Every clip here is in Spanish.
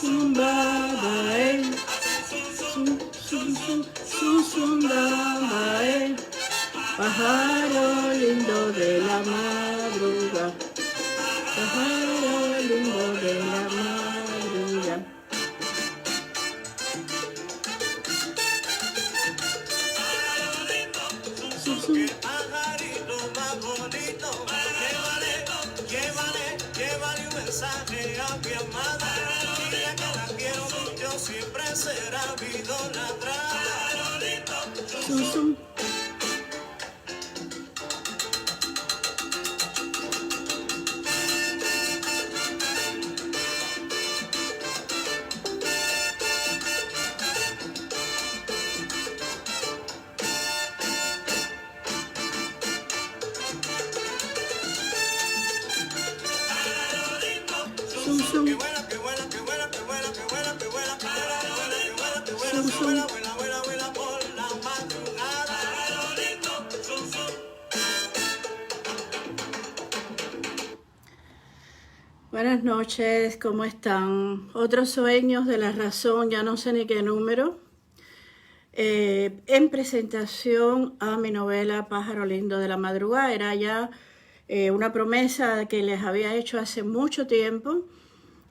Susumbabae, susumbabae, pájaro lindo de la madrugada, pájaro lindo de la madrugada. Qué pajarito más bonito, llévale un mensaje a mi amada, dile que la quiero mucho, siempre será mi idolatra. Susum. Susum. Que vuela, que vuela, que vuela, que vuela, que vuela, que vuela, que vuela, que vuela, que vuela, que vuela, Susum. vuela, vuela, vuela, vuela por la madrugada. Buenas noches, ¿cómo están? Otros sueños de la razón, ya no sé ni qué número. En presentación a mi novela Pájaro Lindo de la Madrugada. Era ya una promesa que les había hecho hace mucho tiempo.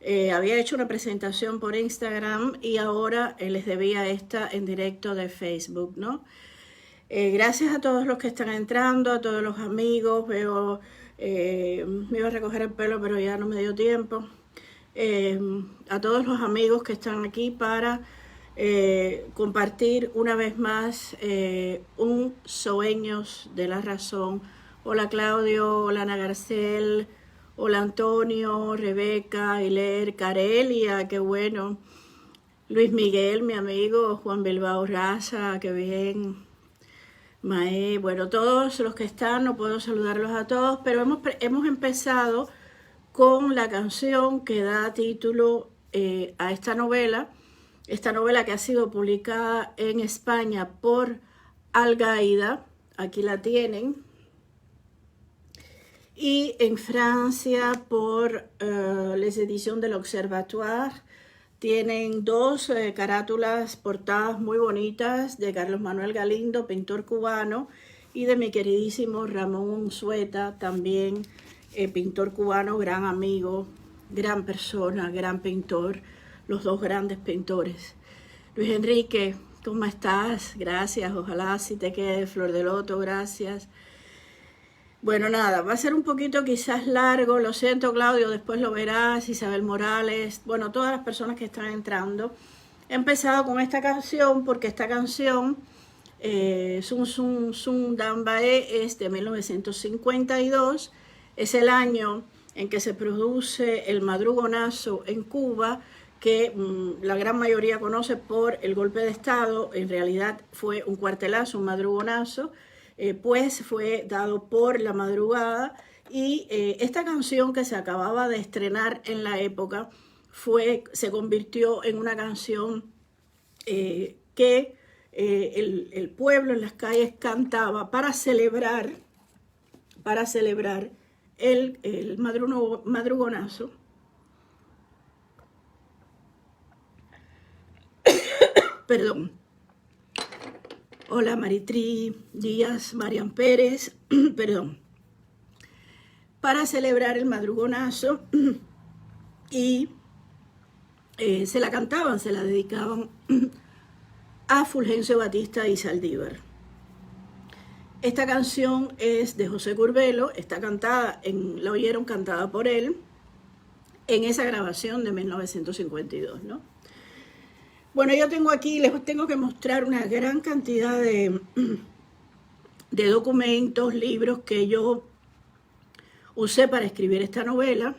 Había hecho una presentación por Instagram y ahora les debía esta en directo de Facebook, ¿no? Gracias a todos los que están entrando, a todos los amigos. Veo, me iba a recoger el pelo, pero ya no me dio tiempo. A todos los amigos que están aquí para compartir una vez más un Sueños de la Razón. Hola Claudio, hola Ana Garcel, hola Antonio, Rebeca, Hiler, Carelia, qué bueno. Luis Miguel, mi amigo, Juan Bilbao Raza, qué bien. Mae, bueno, todos los que están, no puedo saludarlos a todos, pero hemos empezado con la canción que da título a esta novela que ha sido publicada en España por Algaida, aquí la tienen, y en Francia por Les Editions de l'Observatoire. Tienen dos carátulas portadas muy bonitas de Carlos Manuel Galindo, pintor cubano, y de mi queridísimo Ramón Unzueta, también pintor cubano, gran amigo, gran persona, gran pintor, los dos grandes pintores. Luis Enrique, ¿cómo estás? Gracias, ojalá si te quede Flor de Loto, gracias. Bueno, nada, va a ser un poquito quizás largo, lo siento Claudio, después lo verás, Isabel Morales, bueno, todas las personas que están entrando. He empezado con esta canción porque esta canción, Sun Dambae, es de 1952, es el año en que se produce el madrugonazo en Cuba, que la gran mayoría conoce por el golpe de Estado. En realidad fue un cuartelazo, un madrugonazo, pues fue dado por la madrugada, y esta canción que se acababa de estrenar en la época se convirtió en una canción que el pueblo en las calles cantaba para celebrar el madrugonazo. Perdón. Hola Maritri Díaz, Marian Pérez, perdón, para celebrar el madrugonazo, y se la cantaban, se la dedicaban a Fulgencio Batista y Saldívar. Esta canción es de José Curbelo, está cantada, la oyeron cantada por él en esa grabación de 1952, ¿no? Bueno, yo tengo aquí, les tengo que mostrar una gran cantidad de documentos, libros que yo usé para escribir esta novela.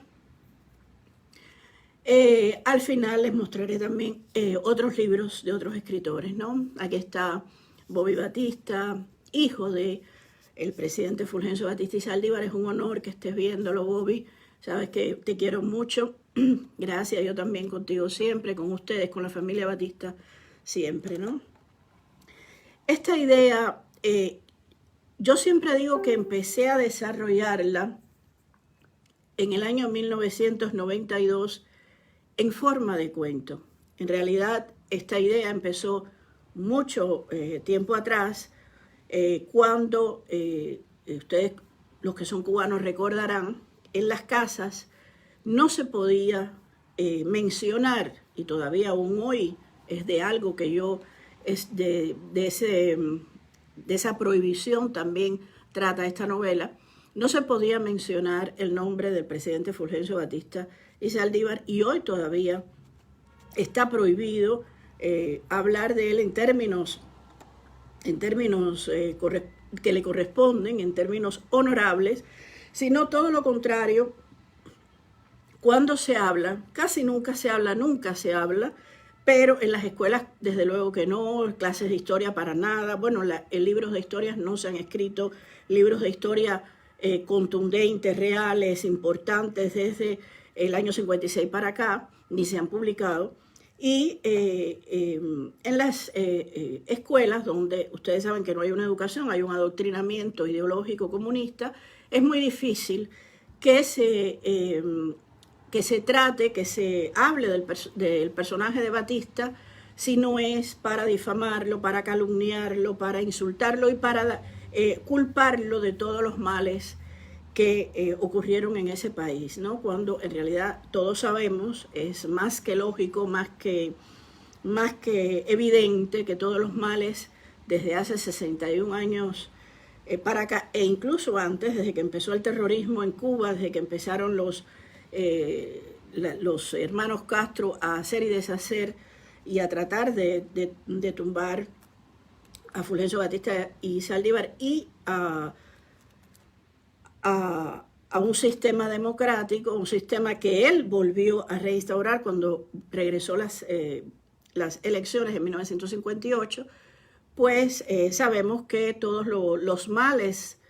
Al final les mostraré también otros libros de otros escritores, ¿no? Aquí está Bobby Batista, hijo de el presidente Fulgencio Batista y Saldívar. Es un honor que estés viéndolo, Bobby. Sabes que te quiero mucho. Gracias, yo también contigo siempre, con ustedes, con la familia Batista siempre, ¿no? Esta idea, yo siempre digo que empecé a desarrollarla en el año 1992 en forma de cuento. En realidad, esta idea empezó mucho tiempo atrás, cuando ustedes, los que son cubanos, recordarán, en las casas no se podía mencionar, y todavía aún hoy es de algo que yo, es de esa prohibición también trata esta novela, no se podía mencionar el nombre del presidente Fulgencio Batista y Saldívar, y hoy todavía está prohibido hablar de él en términos que le corresponden, en términos honorables, sino todo lo contrario. Cuando se habla, casi nunca se habla, pero en las escuelas desde luego que no, clases de historia para nada. Bueno, en libros de historias no se han escrito libros de historia contundentes, reales, importantes desde el año 56 para acá, ni se han publicado. Y en las escuelas donde ustedes saben que no hay una educación, hay un adoctrinamiento ideológico comunista, es muy difícil que se trate, que se hable del personaje de Batista, si no es para difamarlo, para calumniarlo, para insultarlo y para culparlo de todos los males que ocurrieron en ese país, ¿no? Cuando en realidad todos sabemos, es más que lógico, más que evidente que todos los males desde hace 61 años para acá, e incluso antes, desde que empezó el terrorismo en Cuba, desde que empezaron los hermanos Castro a hacer y deshacer y a tratar de tumbar a Fulgencio Batista y Saldívar y a un sistema democrático, un sistema que él volvió a reinstaurar cuando regresó las elecciones en 1958, pues sabemos que todos los males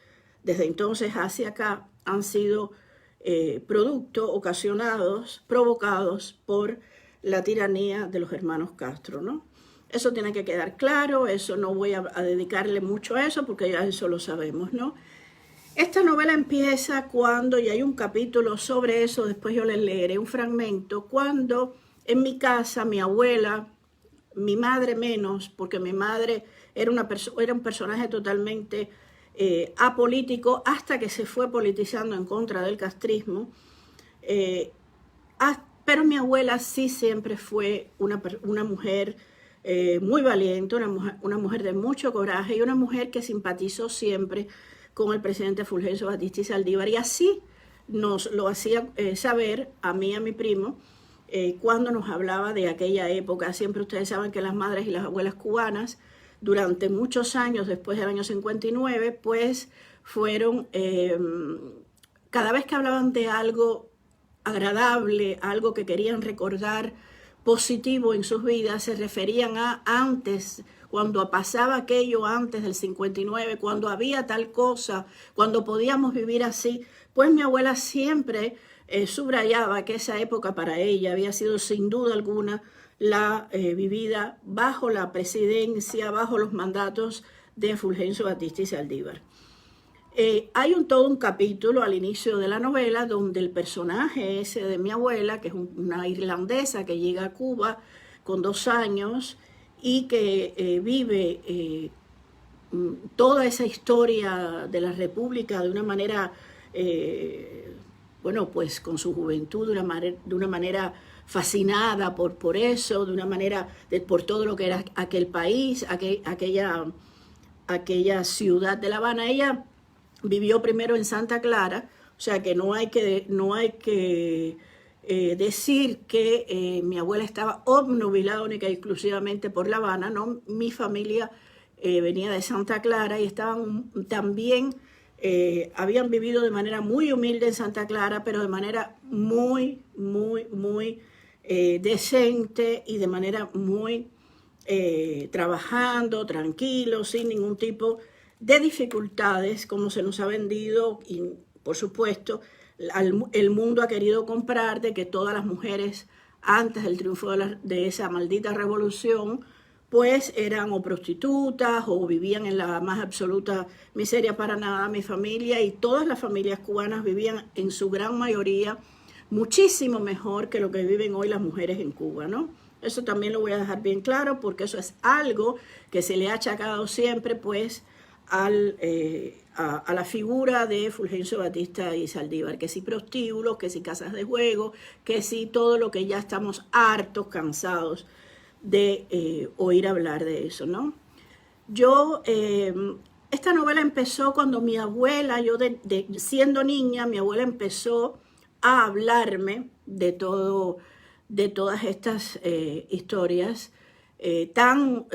desde entonces hacia acá han sido provocados por la tiranía de los hermanos Castro, ¿no? Eso tiene que quedar claro, eso no voy a dedicarle mucho a eso porque ya eso lo sabemos, ¿no? Esta novela empieza cuando, y hay un capítulo sobre eso, después yo les leeré un fragmento, cuando en mi casa mi abuela, mi madre menos, porque mi madre era un personaje totalmente apolítico hasta que se fue politizando en contra del castrismo, pero mi abuela sí siempre fue una mujer muy valiente, una mujer de mucho coraje y una mujer que simpatizó siempre con el presidente Fulgencio Batista y Saldívar, y así nos lo hacía saber a mí y a mi primo cuando nos hablaba de aquella época. Siempre ustedes saben que las madres y las abuelas cubanas durante muchos años después del año 59 pues fueron, cada vez que hablaban de algo agradable, algo que querían recordar positivo en sus vidas, se referían a antes, cuando pasaba aquello antes del 59, cuando había tal cosa, cuando podíamos vivir así. Pues mi abuela siempre subrayaba que esa época para ella había sido sin duda alguna la vivida bajo la presidencia, bajo los mandatos de Fulgencio Batista y Saldívar. Hay todo un capítulo al inicio de la novela donde el personaje ese de mi abuela, que es una irlandesa que llega a Cuba con 2 años y que vive toda esa historia de la República de una manera, bueno, pues con su juventud, de una manera fascinada por eso, de una manera, por todo lo que era aquel país, aquella ciudad de La Habana. Ella vivió primero en Santa Clara, o sea que no hay que decir que mi abuela estaba obnubilada única y exclusivamente por La Habana, ¿no? Mi familia venía de Santa Clara y estaban también, habían vivido de manera muy humilde en Santa Clara, pero de manera muy decente y de manera muy trabajando, tranquilo, sin ningún tipo de dificultades, como se nos ha vendido, y por supuesto el mundo ha querido comprar de que todas las mujeres antes del triunfo de esa maldita revolución pues eran o prostitutas o vivían en la más absoluta miseria. Para nada. Mi familia y todas las familias cubanas vivían en su gran mayoría muchísimo mejor que lo que viven hoy las mujeres en Cuba, ¿no? Eso también lo voy a dejar bien claro porque eso es algo que se le ha achacado siempre, pues, a la figura de Fulgencio Batista y Saldívar, que si prostíbulos, que si casas de juego, que si todo lo que ya estamos hartos, cansados de oír hablar de eso, ¿no? Esta novela empezó cuando mi abuela, siendo niña, mi abuela empezó a hablarme de todas estas historias tan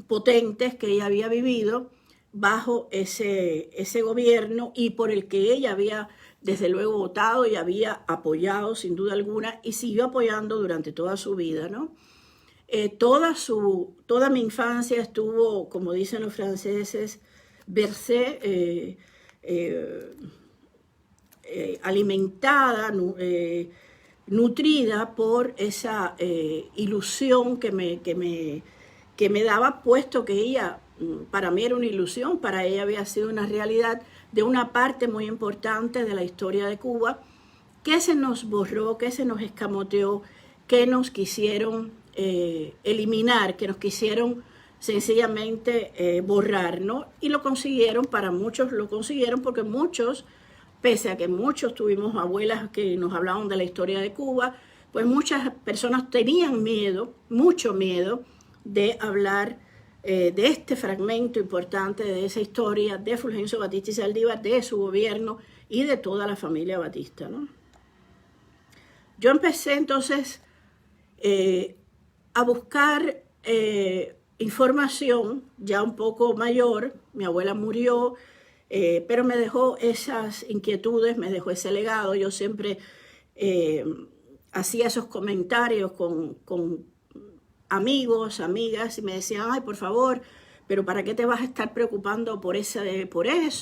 potentes que ella había vivido bajo ese gobierno y por el que ella había desde luego votado y había apoyado sin duda alguna y siguió apoyando durante toda su vida, ¿no? Toda mi infancia estuvo, como dicen los franceses, bercée, alimentada, nutrida por esa ilusión que me daba, puesto que ella, para mí era una ilusión, para ella había sido una realidad de una parte muy importante de la historia de Cuba, que se nos borró, que se nos escamoteó, que nos quisieron eliminar, que nos quisieron sencillamente borrar, ¿no? Y lo consiguieron, para muchos lo consiguieron, porque muchos, pese a que muchos tuvimos abuelas que nos hablaban de la historia de Cuba, pues muchas personas tenían miedo, mucho miedo, de hablar de este fragmento importante de esa historia de Fulgencio Batista y Saldívar, de su gobierno y de toda la familia Batista, ¿no? Yo empecé entonces a buscar información ya un poco mayor. Mi abuela murió, pero me dejó esas inquietudes, me dejó ese legado. Yo siempre hacía esos comentarios con amigos, amigas, y me decían, ay, por favor, pero ¿para qué te vas a estar preocupando por eso?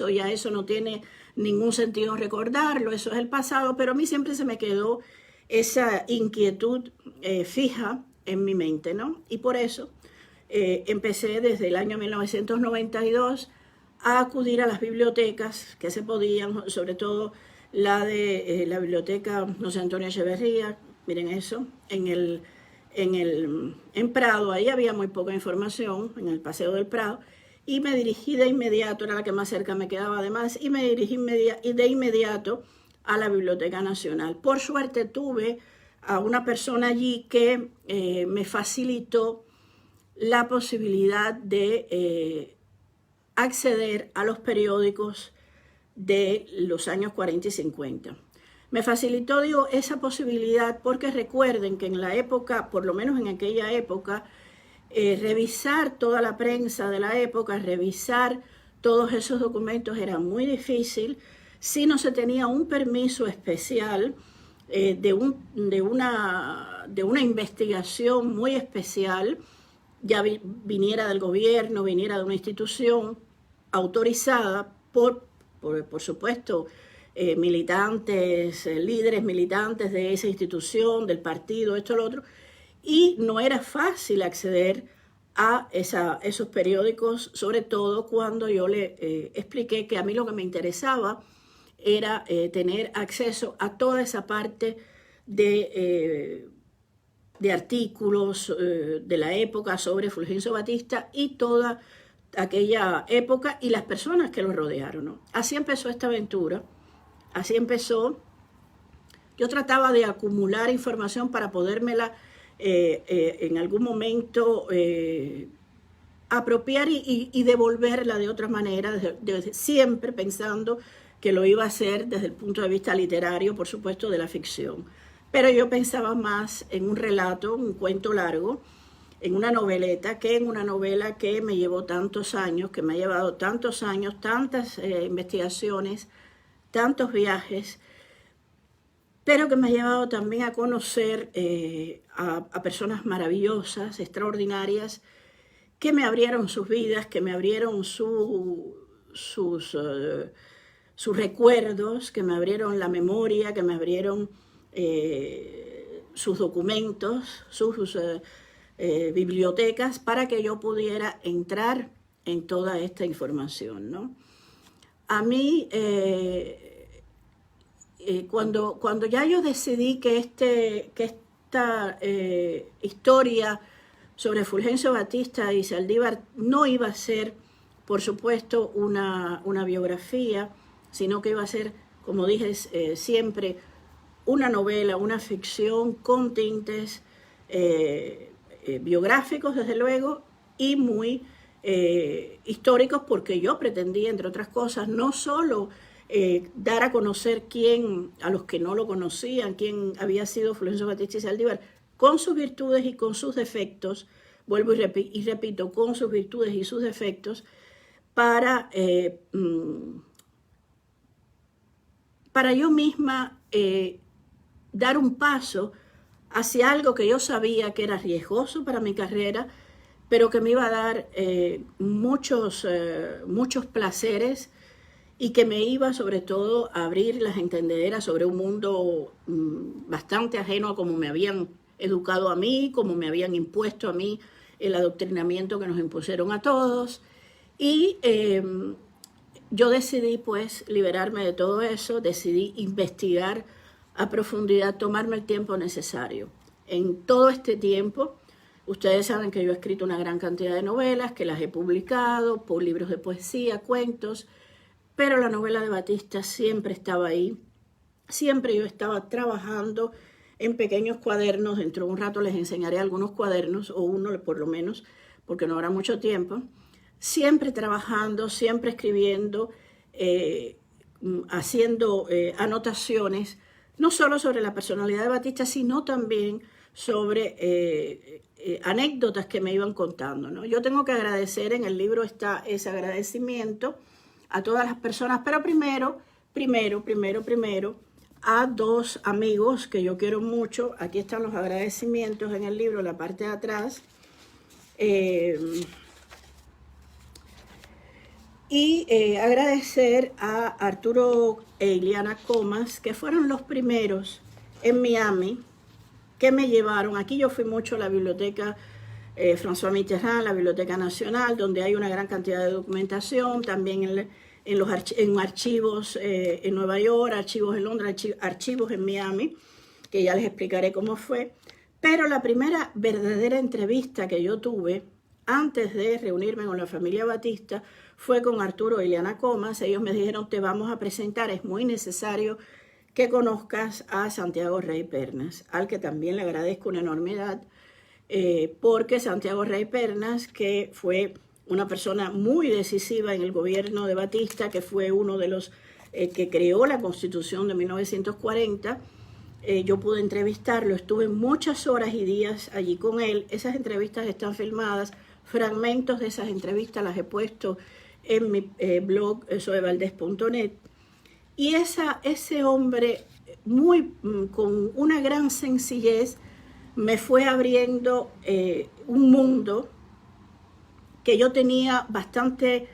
Ya eso no tiene ningún sentido recordarlo, eso es el pasado. Pero a mí siempre se me quedó esa inquietud fija en mi mente, ¿no? Y por eso empecé desde el año 1992 a acudir a las bibliotecas que se podían, sobre todo la de la biblioteca José Antonio Echeverría, miren eso, en Prado. Ahí había muy poca información, en el Paseo del Prado, y me dirigí de inmediato, era la que más cerca me quedaba además, y me dirigí de inmediato a la Biblioteca Nacional. Por suerte tuve a una persona allí que me facilitó la posibilidad de acceder a los periódicos de los años 40 y 50. Me facilitó, digo, esa posibilidad porque recuerden que en la época, por lo menos en aquella época, revisar toda la prensa de la época, revisar todos esos documentos era muy difícil si no se tenía un permiso especial de una investigación muy especial, ya viniera del gobierno, viniera de una institución autorizada por supuesto, militantes, líderes militantes de esa institución, del partido, esto, lo otro, y no era fácil acceder a esos periódicos, sobre todo cuando yo le expliqué que a mí lo que me interesaba era tener acceso a toda esa parte de artículos de la época sobre Fulgencio Batista y toda aquella época y las personas que lo rodearon, ¿no? Así empezó esta aventura, así empezó. Yo trataba de acumular información para podérmela en algún momento apropiar y devolverla de otra manera, siempre pensando que lo iba a hacer desde el punto de vista literario, por supuesto, de la ficción. Pero yo pensaba más en un relato, un cuento largo, en una noveleta, que en una novela que me llevó tantos años, que me ha llevado tantos años, tantas investigaciones, tantos viajes, pero que me ha llevado también a conocer a personas maravillosas, extraordinarias, que me abrieron sus vidas, que me abrieron sus recuerdos, que me abrieron la memoria, que me abrieron sus documentos, sus bibliotecas, para que yo pudiera entrar en toda esta información, ¿no? A mí, cuando ya yo decidí que esta historia sobre Fulgencio Batista y Saldívar no iba a ser, por supuesto, una biografía, sino que iba a ser, como dije siempre, una novela, una ficción con tintes biográficos, desde luego, y muy históricos, porque yo pretendía, entre otras cosas, no solo dar a conocer a los que no lo conocían, quién había sido Fulgencio Batista y Saldívar, con sus virtudes y con sus defectos, vuelvo y repito, con sus virtudes y sus defectos, para yo misma dar un paso hacia algo que yo sabía que era riesgoso para mi carrera, pero que me iba a dar muchos placeres y que me iba sobre todo a abrir las entendederas sobre un mundo bastante ajeno a como me habían educado a mí, como me habían impuesto a mí el adoctrinamiento que nos impusieron a todos. Y yo decidí pues liberarme de todo eso, decidí investigar a profundidad, tomarme el tiempo necesario. En todo este tiempo, ustedes saben que yo he escrito una gran cantidad de novelas, que las he publicado, por libros de poesía, cuentos, pero la novela de Batista siempre estaba ahí. Siempre yo estaba trabajando en pequeños cuadernos. Dentro de un rato les enseñaré algunos cuadernos, o uno por lo menos, porque no habrá mucho tiempo. Siempre trabajando, siempre escribiendo, haciendo anotaciones, no solo sobre la personalidad de Batista, sino también sobre anécdotas que me iban contando, ¿no? Yo tengo que agradecer, en el libro está ese agradecimiento a todas las personas, pero primero, a dos amigos que yo quiero mucho. Aquí están los agradecimientos en el libro, en la parte de atrás. Agradecer a Arturo e Ileana Comas, que fueron los primeros en Miami que me llevaron. Aquí yo fui mucho a la biblioteca François Mitterrand, la Biblioteca Nacional, donde hay una gran cantidad de documentación, también en archivos en Nueva York, archivos en Londres, archivos en Miami, que ya les explicaré cómo fue. Pero la primera verdadera entrevista que yo tuve antes de reunirme con la familia Batista fue con Arturo e Ileana Comas. Ellos me dijeron: te vamos a presentar, es muy necesario que conozcas a Santiago Rey Pernas, al que también le agradezco una enormidad, porque Santiago Rey Pernas, que fue una persona muy decisiva en el gobierno de Batista, que fue uno de los que creó la Constitución de 1940, yo pude entrevistarlo, estuve muchas horas y días allí con él. Esas entrevistas están filmadas, fragmentos de esas entrevistas las he puesto en mi blog zoevaldez.net. Y ese hombre, con una gran sencillez, me fue abriendo un mundo que yo tenía bastante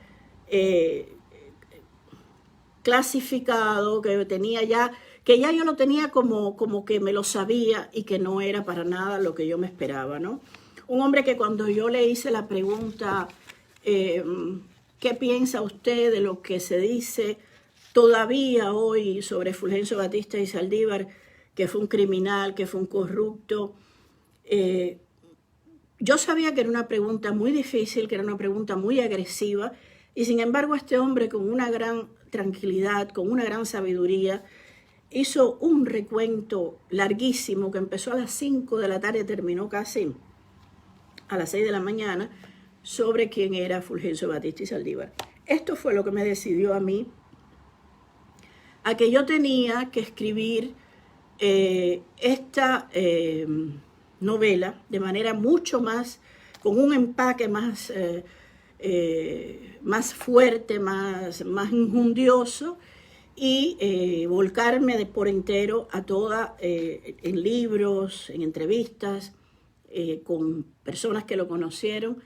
clasificado, que ya yo lo tenía como que me lo sabía, y que no era para nada lo que yo me esperaba, ¿no? Un hombre que cuando yo le hice la pregunta, ¿qué piensa usted de lo que se dice todavía hoy sobre Fulgencio Batista y Saldívar, que fue un criminal, que fue un corrupto? Yo sabía que era una pregunta muy difícil, que era una pregunta muy agresiva, y sin embargo este hombre, con una gran tranquilidad, con una gran sabiduría, hizo un recuento larguísimo que empezó a las 5 de la tarde y terminó casi a las 6 de la mañana, sobre quién era Fulgencio Batista y Saldívar. Esto fue lo que me decidió a mí a que yo tenía que escribir esta novela de manera mucho más, con un empaque más fuerte, más enjundioso, y volcarme por entero a toda, en libros, en entrevistas, con personas que lo conocieron,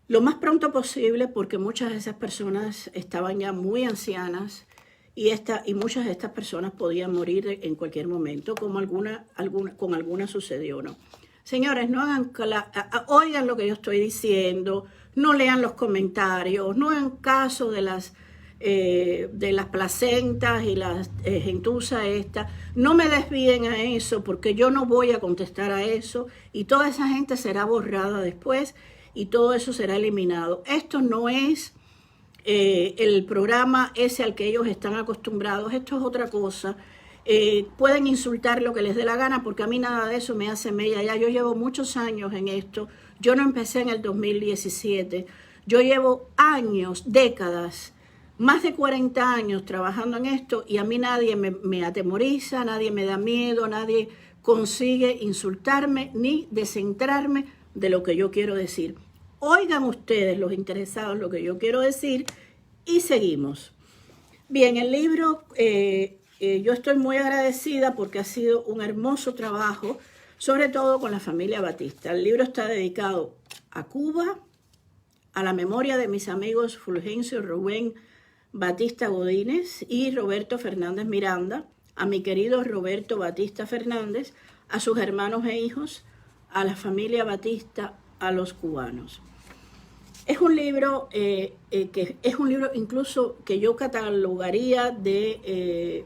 lo más pronto posible, porque muchas de esas personas estaban ya muy ancianas, y muchas de estas personas podían morir en cualquier momento, como con alguna sucedió, ¿no? Señores, no hagan oigan lo que yo estoy diciendo, no lean los comentarios, no hagan caso de las de las placentas y las gentuza esta. No me desvíen a eso porque yo no voy a contestar a eso y toda esa gente será borrada después y todo eso será eliminado. Esto no es el programa ese al que ellos están acostumbrados, esto es otra cosa. Pueden insultar lo que les dé la gana porque a mí nada de eso me hace mella. Ya yo llevo muchos años en esto. Yo no empecé en el 2017. Yo llevo años, décadas, más de 40 años trabajando en esto y a mí nadie me atemoriza, nadie me da miedo, nadie consigue insultarme ni descentrarme de lo que yo quiero decir. Oigan ustedes, los interesados, lo que yo quiero decir y seguimos. Bien, el libro, yo estoy muy agradecida porque ha sido un hermoso trabajo, sobre todo con la familia Batista. El libro está dedicado a Cuba, a la memoria de mis amigos Fulgencio Rubén Batista Godínez y Roberto Fernández Miranda, a mi querido Roberto Batista Fernández, a sus hermanos e hijos, a la familia Batista, a los cubanos. Es un libro que es un libro incluso que yo catalogaría de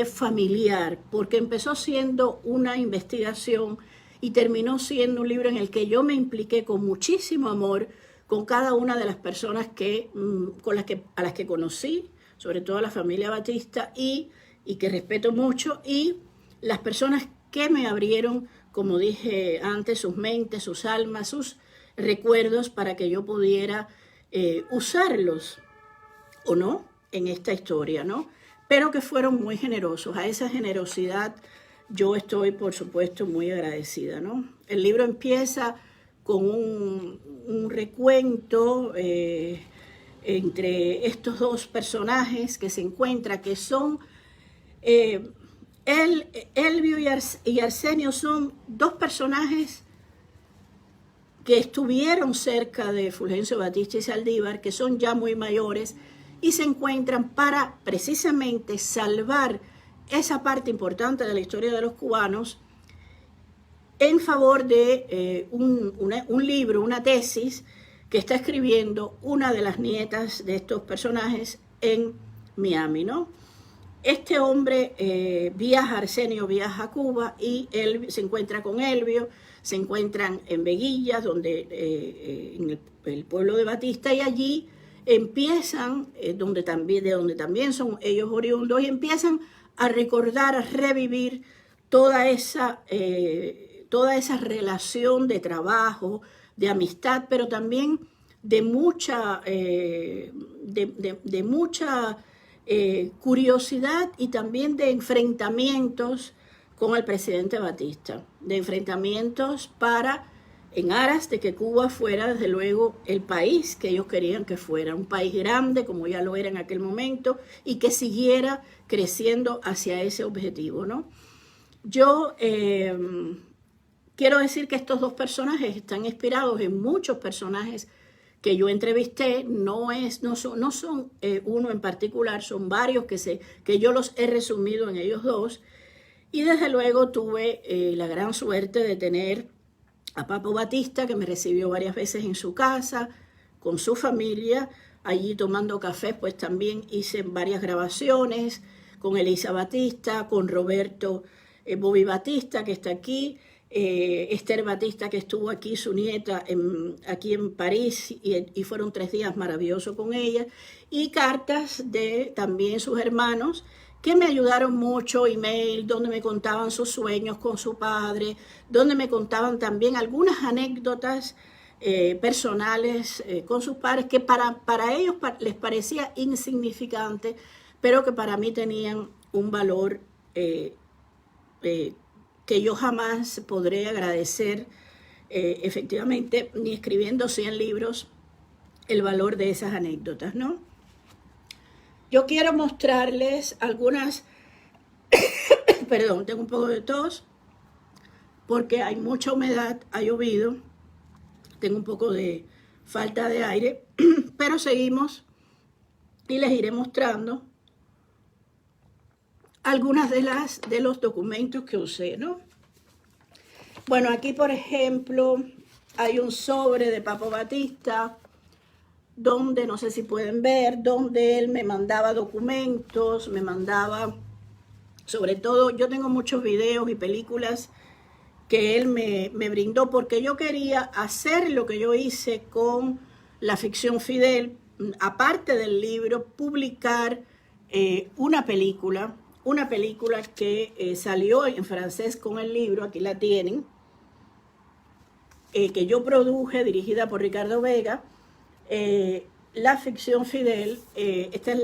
familiar, porque empezó siendo una investigación y terminó siendo un libro en el que yo me impliqué con muchísimo amor con cada una de las personas a las que conocí, sobre todo a la familia Batista, y que respeto mucho, y las personas que me abrieron, como dije antes, sus mentes, sus almas, sus recuerdos para que yo pudiera usarlos o no en esta historia, ¿no? Pero que fueron muy generosos. A esa generosidad yo estoy, por supuesto, muy agradecida, ¿no? El libro empieza con un recuento entre estos dos personajes que se encuentran, que son Elvio y Arsenio, son dos personajes que estuvieron cerca de Fulgencio Batista y Saldívar, que son ya muy mayores, y se encuentran para precisamente salvar esa parte importante de la historia de los cubanos en favor de un libro, una tesis que está escribiendo una de las nietas de estos personajes en Miami, ¿no? Este hombre Arsenio viaja a Cuba y él se encuentra con Elvio, se encuentran en Veguillas, en el pueblo de Batista, y allí empiezan, de donde también son ellos oriundos, y empiezan a recordar, a revivir toda esa relación de trabajo, de amistad, pero también de mucha curiosidad y también de enfrentamientos con el presidente Batista, de enfrentamientos en aras de que Cuba fuera, desde luego, el país que ellos querían que fuera, un país grande, como ya lo era en aquel momento, y que siguiera creciendo hacia ese objetivo, ¿no? Yo quiero decir que estos dos personajes están inspirados en muchos personajes que yo entrevisté, no son uno en particular, son varios que yo los he resumido en ellos dos, y desde luego tuve la gran suerte de tener a Papo Batista, que me recibió varias veces en su casa, con su familia, allí tomando café, pues también hice varias grabaciones con Elisa Batista, con Roberto Bobby Batista, que está aquí, Esther Batista, que estuvo aquí, su nieta, aquí en París, y fueron 3 días maravillosos con ella, y cartas de también sus hermanos, que me ayudaron mucho, email, donde me contaban sus sueños con su padre, donde me contaban también algunas anécdotas personales con sus padres, que para ellos les parecía insignificante, pero que para mí tenían un valor que yo jamás podré agradecer, efectivamente, ni escribiendo 100 libros, el valor de esas anécdotas, ¿no? Yo quiero mostrarles algunas, perdón, tengo un poco de tos, porque hay mucha humedad, ha llovido, tengo un poco de falta de aire, pero seguimos y les iré mostrando algunas de los documentos que usé, ¿no? Bueno, aquí por ejemplo hay un sobre de Papo Batista, donde, no sé si pueden ver, donde él me mandaba documentos, me mandaba, sobre todo, yo tengo muchos videos y películas que él me brindó, porque yo quería hacer lo que yo hice con la ficción Fidel, aparte del libro, publicar una película que salió en francés con el libro, aquí la tienen, que yo produje, dirigida por Ricardo Vega, la ficción Fidel. Esta es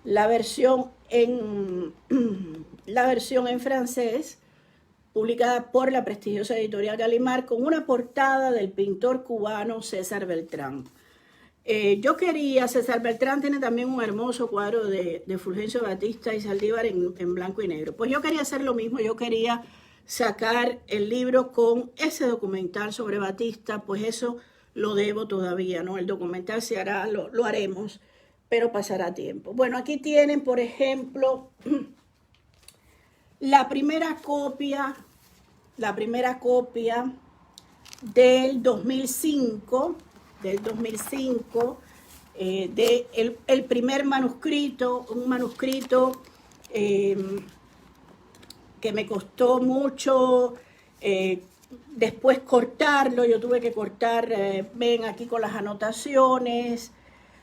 la versión en francés, publicada por la prestigiosa editorial Gallimard, con una portada del pintor cubano César Beltrán. César Beltrán tiene también un hermoso cuadro de Fulgencio Batista y Saldívar en blanco y negro. Pues yo quería hacer lo mismo, yo quería sacar el libro con ese documental sobre Batista, pues eso lo debo todavía, ¿no? El documental se hará, lo haremos, pero pasará tiempo. Bueno, aquí tienen, por ejemplo, la primera copia del 2005, el primer manuscrito, un manuscrito que me costó mucho después cortarlo. Yo tuve que cortar, ven aquí con las anotaciones,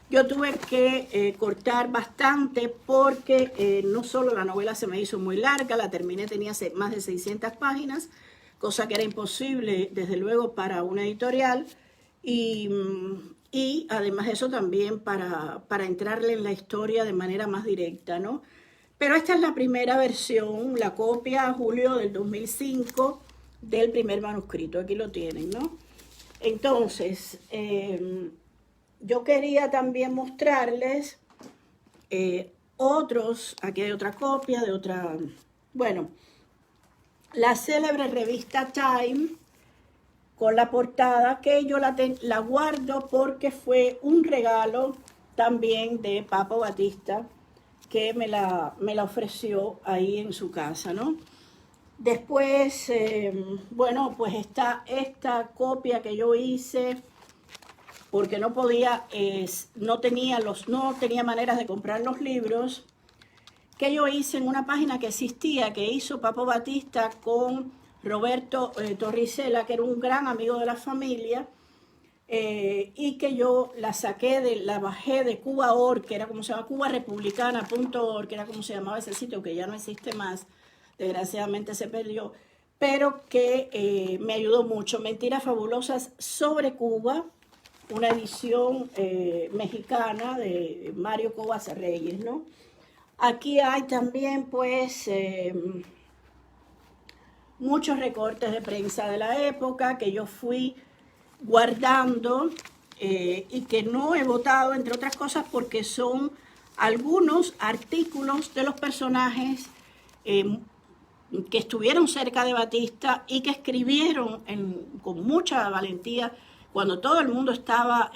yo tuve que cortar bastante porque no solo la novela se me hizo muy larga, la terminé, tenía más de 600 páginas, cosa que era imposible, desde luego, para una editorial, y además eso también para entrarle en la historia de manera más directa, ¿no? Pero esta es la primera versión, la copia, julio del 2005, del primer manuscrito. Aquí lo tienen, ¿no? Entonces, yo quería también mostrarles otros, aquí hay otra copia de otra, bueno, la célebre revista Time, con la portada, que yo la guardo porque fue un regalo también de Papo Batista, que me la ofreció ahí en su casa, ¿no? Después, bueno, pues está esta copia que yo hice, porque no tenía maneras de comprar los libros, que yo hice en una página que existía, que hizo Papo Batista con Roberto Torricella, que era un gran amigo de la familia, y que yo la bajé de Cuba.org, que era como se llama, cubarepublicana.org, que era como se llamaba ese sitio, que ya no existe más, desgraciadamente se perdió, pero que me ayudó mucho. Mentiras fabulosas sobre Cuba, una edición mexicana de Mario Cobas Reyes, ¿no? Aquí hay también, pues, muchos recortes de prensa de la época que yo fui guardando y que no he votado, entre otras cosas, porque son algunos artículos de los personajes que estuvieron cerca de Batista y que escribieron con mucha valentía cuando todo el mundo estaba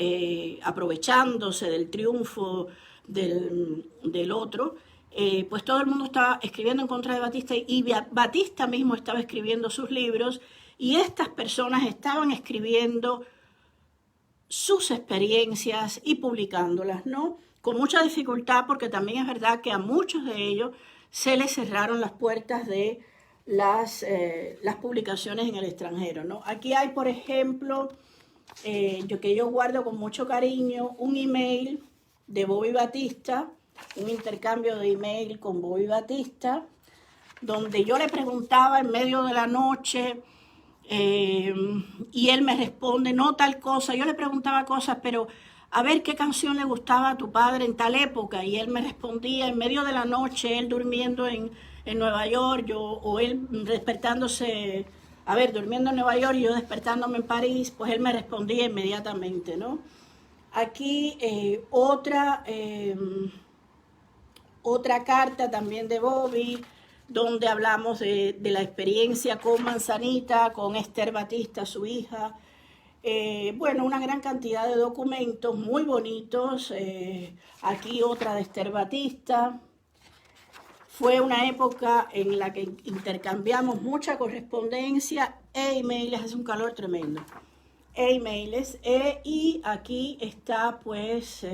aprovechándose del triunfo del otro. Pues todo el mundo estaba escribiendo en contra de Batista y Batista mismo estaba escribiendo sus libros, y estas personas estaban escribiendo sus experiencias y publicándolas, ¿no? Con mucha dificultad, porque también es verdad que a muchos de ellos se les cerraron las puertas de las publicaciones en el extranjero, ¿no? Aquí hay, por ejemplo, que yo guardo con mucho cariño, un email de Bobby Batista, un intercambio de email con Bobby Batista, donde yo le preguntaba en medio de la noche y él me responde, no tal cosa. Yo le preguntaba cosas, pero a ver qué canción le gustaba a tu padre en tal época, y él me respondía en medio de la noche, él durmiendo en Nueva York, o él despertándose, durmiendo en Nueva York y yo despertándome en París, pues él me respondía inmediatamente, ¿no? Aquí otra carta también de Bobby, donde hablamos de la experiencia con Manzanita, con Esther Batista, su hija. Bueno, una gran cantidad de documentos muy bonitos. Aquí otra de Esther Batista. Fue una época en la que intercambiamos mucha correspondencia e emails, hace un calor tremendo. e emails. Y aquí está, pues,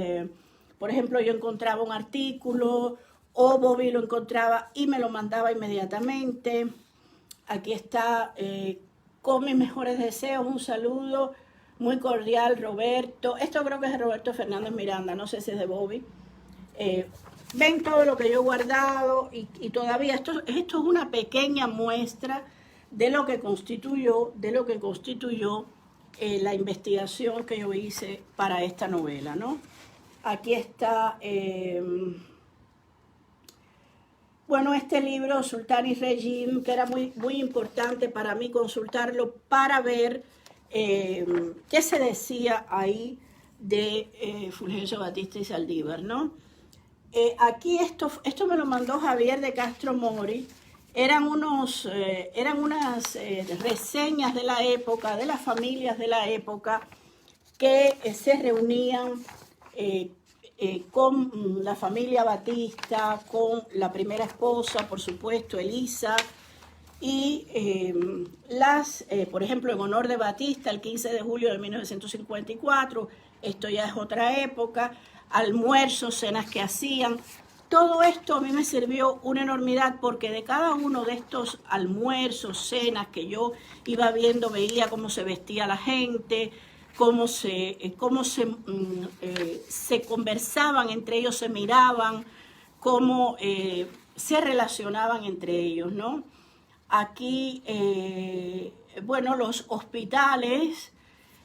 por ejemplo, yo encontraba un artículo o Bobby lo encontraba y me lo mandaba inmediatamente. Aquí está, con mis mejores deseos, un saludo muy cordial, Roberto. Esto creo que es de Roberto Fernández Miranda, no sé si es de Bobby. Ven todo lo que yo he guardado y todavía esto es una pequeña muestra de lo que constituyó la investigación que yo hice para esta novela, ¿no? Aquí está, bueno, este libro, Sultán y Regime, que era muy, muy importante para mí consultarlo para ver qué se decía ahí de Fulgencio Batista y Saldívar, ¿no? Aquí esto me lo mandó Javier de Castro Mori. Eran unas reseñas de la época, de las familias de la época, que se reunían con la familia Batista, con la primera esposa, por supuesto, Elisa, y por ejemplo, en honor de Batista, el 15 de julio de 1954, esto ya es otra época, almuerzos, cenas que hacían. Todo esto a mí me sirvió una enormidad porque de cada uno de estos almuerzos, cenas que yo iba viendo, veía cómo se vestía la gente, cómo se conversaban entre ellos, se miraban, cómo se relacionaban entre ellos, ¿no? Aquí, bueno, los hospitales,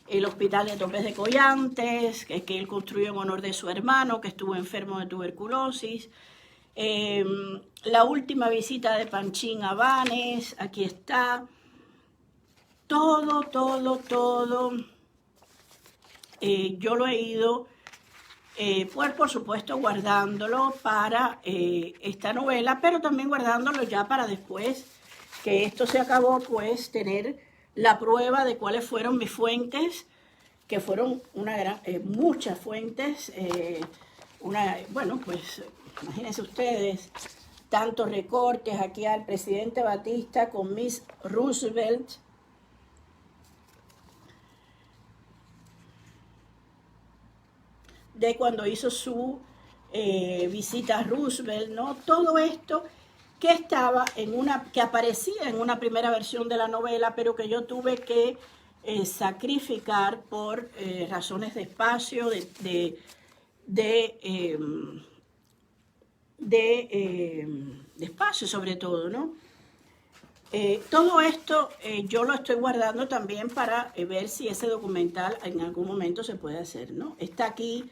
el hospital de Topes de Collantes, que él construyó en honor de su hermano, que estuvo enfermo de tuberculosis. La última visita de Panchín a Banes, aquí está. Todo. Yo lo he ido, pues por supuesto guardándolo para esta novela, pero también guardándolo ya para después que esto se acabó, pues tener la prueba de cuáles fueron mis fuentes, que fueron muchas fuentes. Bueno, pues imagínense ustedes, tantos recortes aquí al presidente Batista con Miss Roosevelt, de cuando hizo su visita a Roosevelt, ¿no? Todo esto que que aparecía en una primera versión de la novela, pero que yo tuve que sacrificar por razones de espacio, de espacio sobre todo, ¿no? Todo esto yo lo estoy guardando también para ver si ese documental en algún momento se puede hacer, ¿no? Está aquí,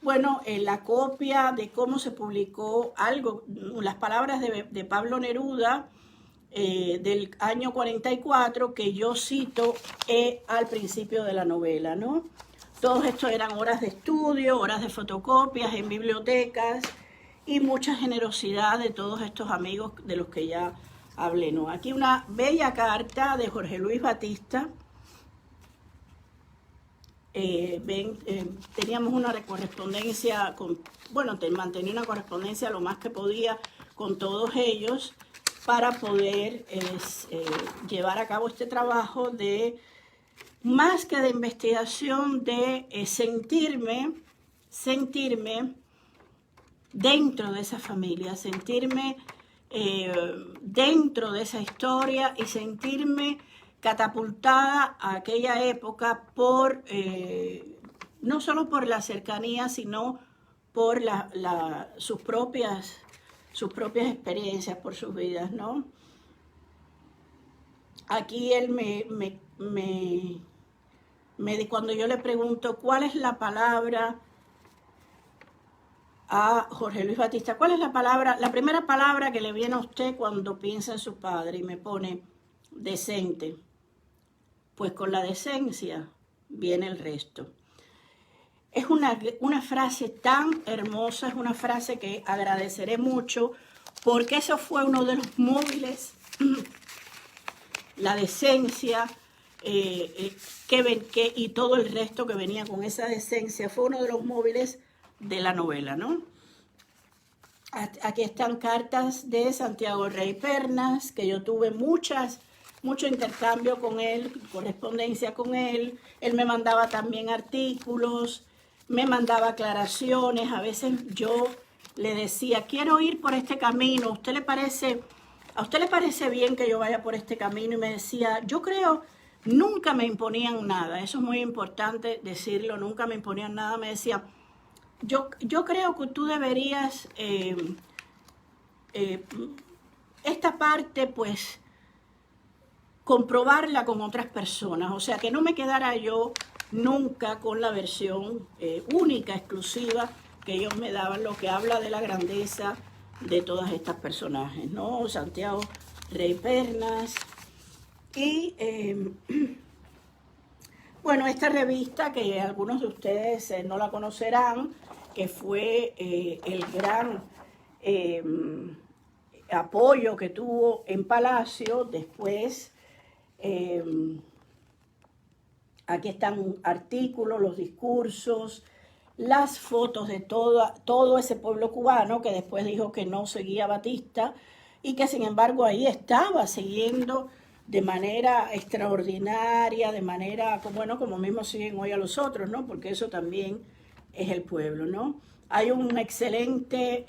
bueno, la copia de cómo se publicó las palabras de Pablo Neruda del año 44 que yo cito al principio de la novela, ¿no? Todos estos eran horas de estudio, horas de fotocopias en bibliotecas y mucha generosidad de todos estos amigos de los que ya hablé, ¿no? Aquí una bella carta de Jorge Luis Batista. Teníamos una correspondencia, mantenía una correspondencia lo más que podía con todos ellos para poder llevar a cabo este trabajo de, más que de investigación, de sentirme dentro de esa familia, sentirme dentro de esa historia y sentirme catapultada a aquella época no solo por la cercanía, sino por sus propias experiencias, por sus vidas, ¿no? Aquí él cuando yo le pregunto cuál es la palabra a Jorge Luis Batista, ¿cuál es la primera palabra que le viene a usted cuando piensa en su padre? Y me pone decente. Pues con la decencia viene el resto. Es una frase tan hermosa, es una frase que agradeceré mucho, porque eso fue uno de los móviles, la decencia, y todo el resto que venía con esa decencia, fue uno de los móviles de la novela, ¿no? Aquí están cartas de Santiago Rey Pernas, que yo tuve muchas mucho intercambio con él, correspondencia con él. Él me mandaba también artículos, me mandaba aclaraciones. A veces yo le decía, quiero ir por este camino, ¿a usted le parece bien que yo vaya por este camino? Y me decía, yo creo, nunca me imponían nada, eso es muy importante decirlo, nunca me imponían nada. Me decía, yo creo que tú deberías, esta parte, pues, comprobarla con otras personas, o sea, que no me quedara yo nunca con la versión única, exclusiva, que ellos me daban, lo que habla de la grandeza de todas estas personajes, ¿no? Santiago Rey Pernas. Y bueno, esta revista que algunos de ustedes no la conocerán, que fue el gran apoyo que tuvo en Palacio. Después, aquí están artículos, los discursos, las fotos de todo ese pueblo cubano que después dijo que no seguía a Batista y que sin embargo ahí estaba siguiendo de manera extraordinaria, de manera, bueno, como mismo siguen hoy a los otros, ¿no? Porque eso también es el pueblo, ¿no? Hay un excelente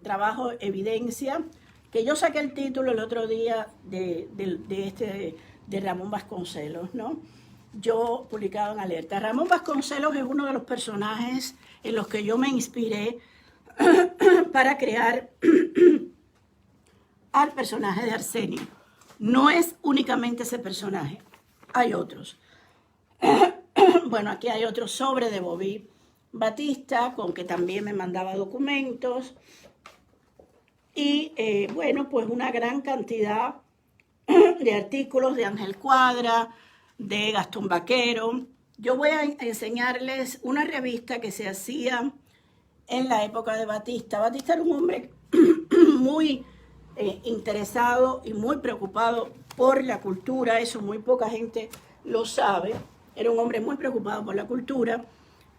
trabajo, evidencia, que yo saqué el título el otro día de Ramón Vasconcelos, ¿no? Yo publicado en Alerta. Ramón Vasconcelos es uno de los personajes en los que yo me inspiré para crear al personaje de Arsenio. No es únicamente ese personaje, hay otros. Bueno, aquí hay otro sobre de Bobby Batista, con que también me mandaba documentos. Y bueno, pues una gran cantidad de artículos de Ángel Cuadra, de Gastón Vaquero. Yo voy a enseñarles una revista que se hacía en la época de Batista. Batista era un hombre muy interesado y muy preocupado por la cultura, eso muy poca gente lo sabe. Era un hombre muy preocupado por la cultura.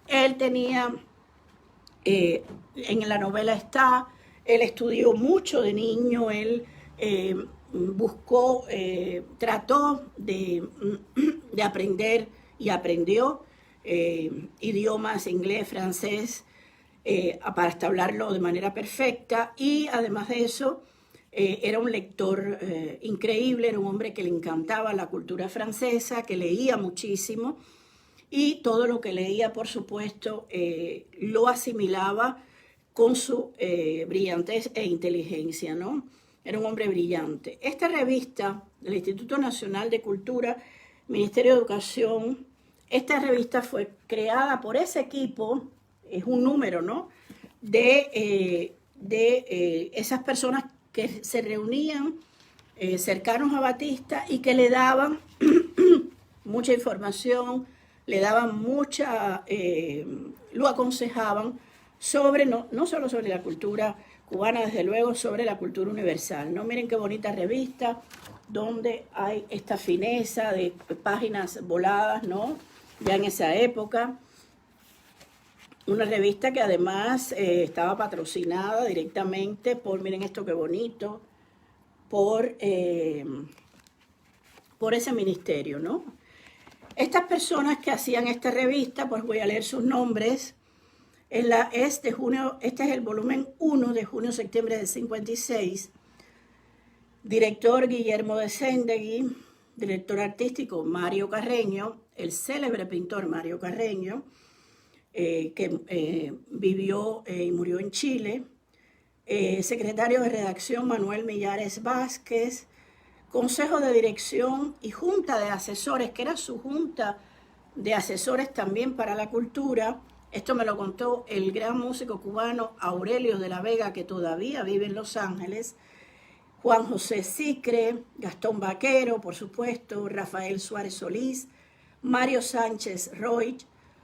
Él tenía, en la novela está, él estudió mucho de niño, él buscó, trató de aprender y aprendió idiomas, inglés, francés, para hasta hablarlo de manera perfecta. Y además de eso, era un lector increíble, era un hombre que le encantaba la cultura francesa, que leía muchísimo y todo lo que leía, por supuesto, lo asimilaba con su brillantez e inteligencia, ¿no? Era un hombre brillante. Esta revista del Instituto Nacional de Cultura, Ministerio de Educación, esta revista fue creada por ese equipo, es un número, ¿no? De esas personas que se reunían cercanos a Batista y que le daban mucha información, le daban lo aconsejaban sobre, no solo sobre la cultura cubana, desde luego sobre la cultura universal, ¿no? Miren qué bonita revista, donde hay esta fineza de páginas voladas, ¿no? Ya en esa época. Una revista que además estaba patrocinada directamente por, miren esto qué bonito, por ese ministerio, ¿no? Estas personas que hacían esta revista, pues voy a leer sus nombres. Este es el volumen 1 de junio-septiembre del 56. Director Guillermo de Sendegui, director artístico Mario Carreño, el célebre pintor Mario Carreño, que vivió y murió en Chile, secretario de redacción Manuel Millares Vázquez, consejo de dirección y junta de asesores, que era su junta de asesores también para la cultura. Esto me lo contó el gran músico cubano Aurelio de la Vega, que todavía vive en Los Ángeles, Juan José Sicre, Gastón Vaquero, por supuesto, Rafael Suárez Solís, Mario Sánchez Roig,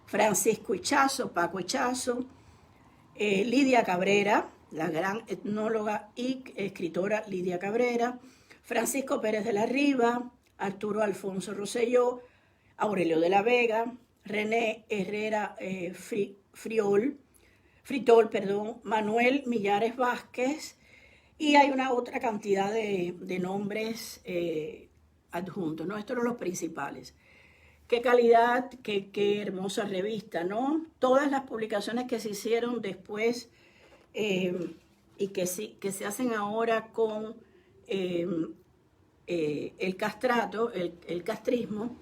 Francisco Ichazo, Paco Ichazo, Lidia Cabrera, la gran etnóloga y escritora Lidia Cabrera, Francisco Pérez de la Riva, Arturo Alfonso Rosselló, Aurelio de la Vega, René Herrera Fritol, Manuel Millares Vázquez, y hay una otra cantidad de nombres adjuntos, ¿no? Estos eran los principales. Qué calidad, qué hermosa revista, ¿no? Todas las publicaciones que se hicieron después y que se hacen ahora con el castrato, el castrismo,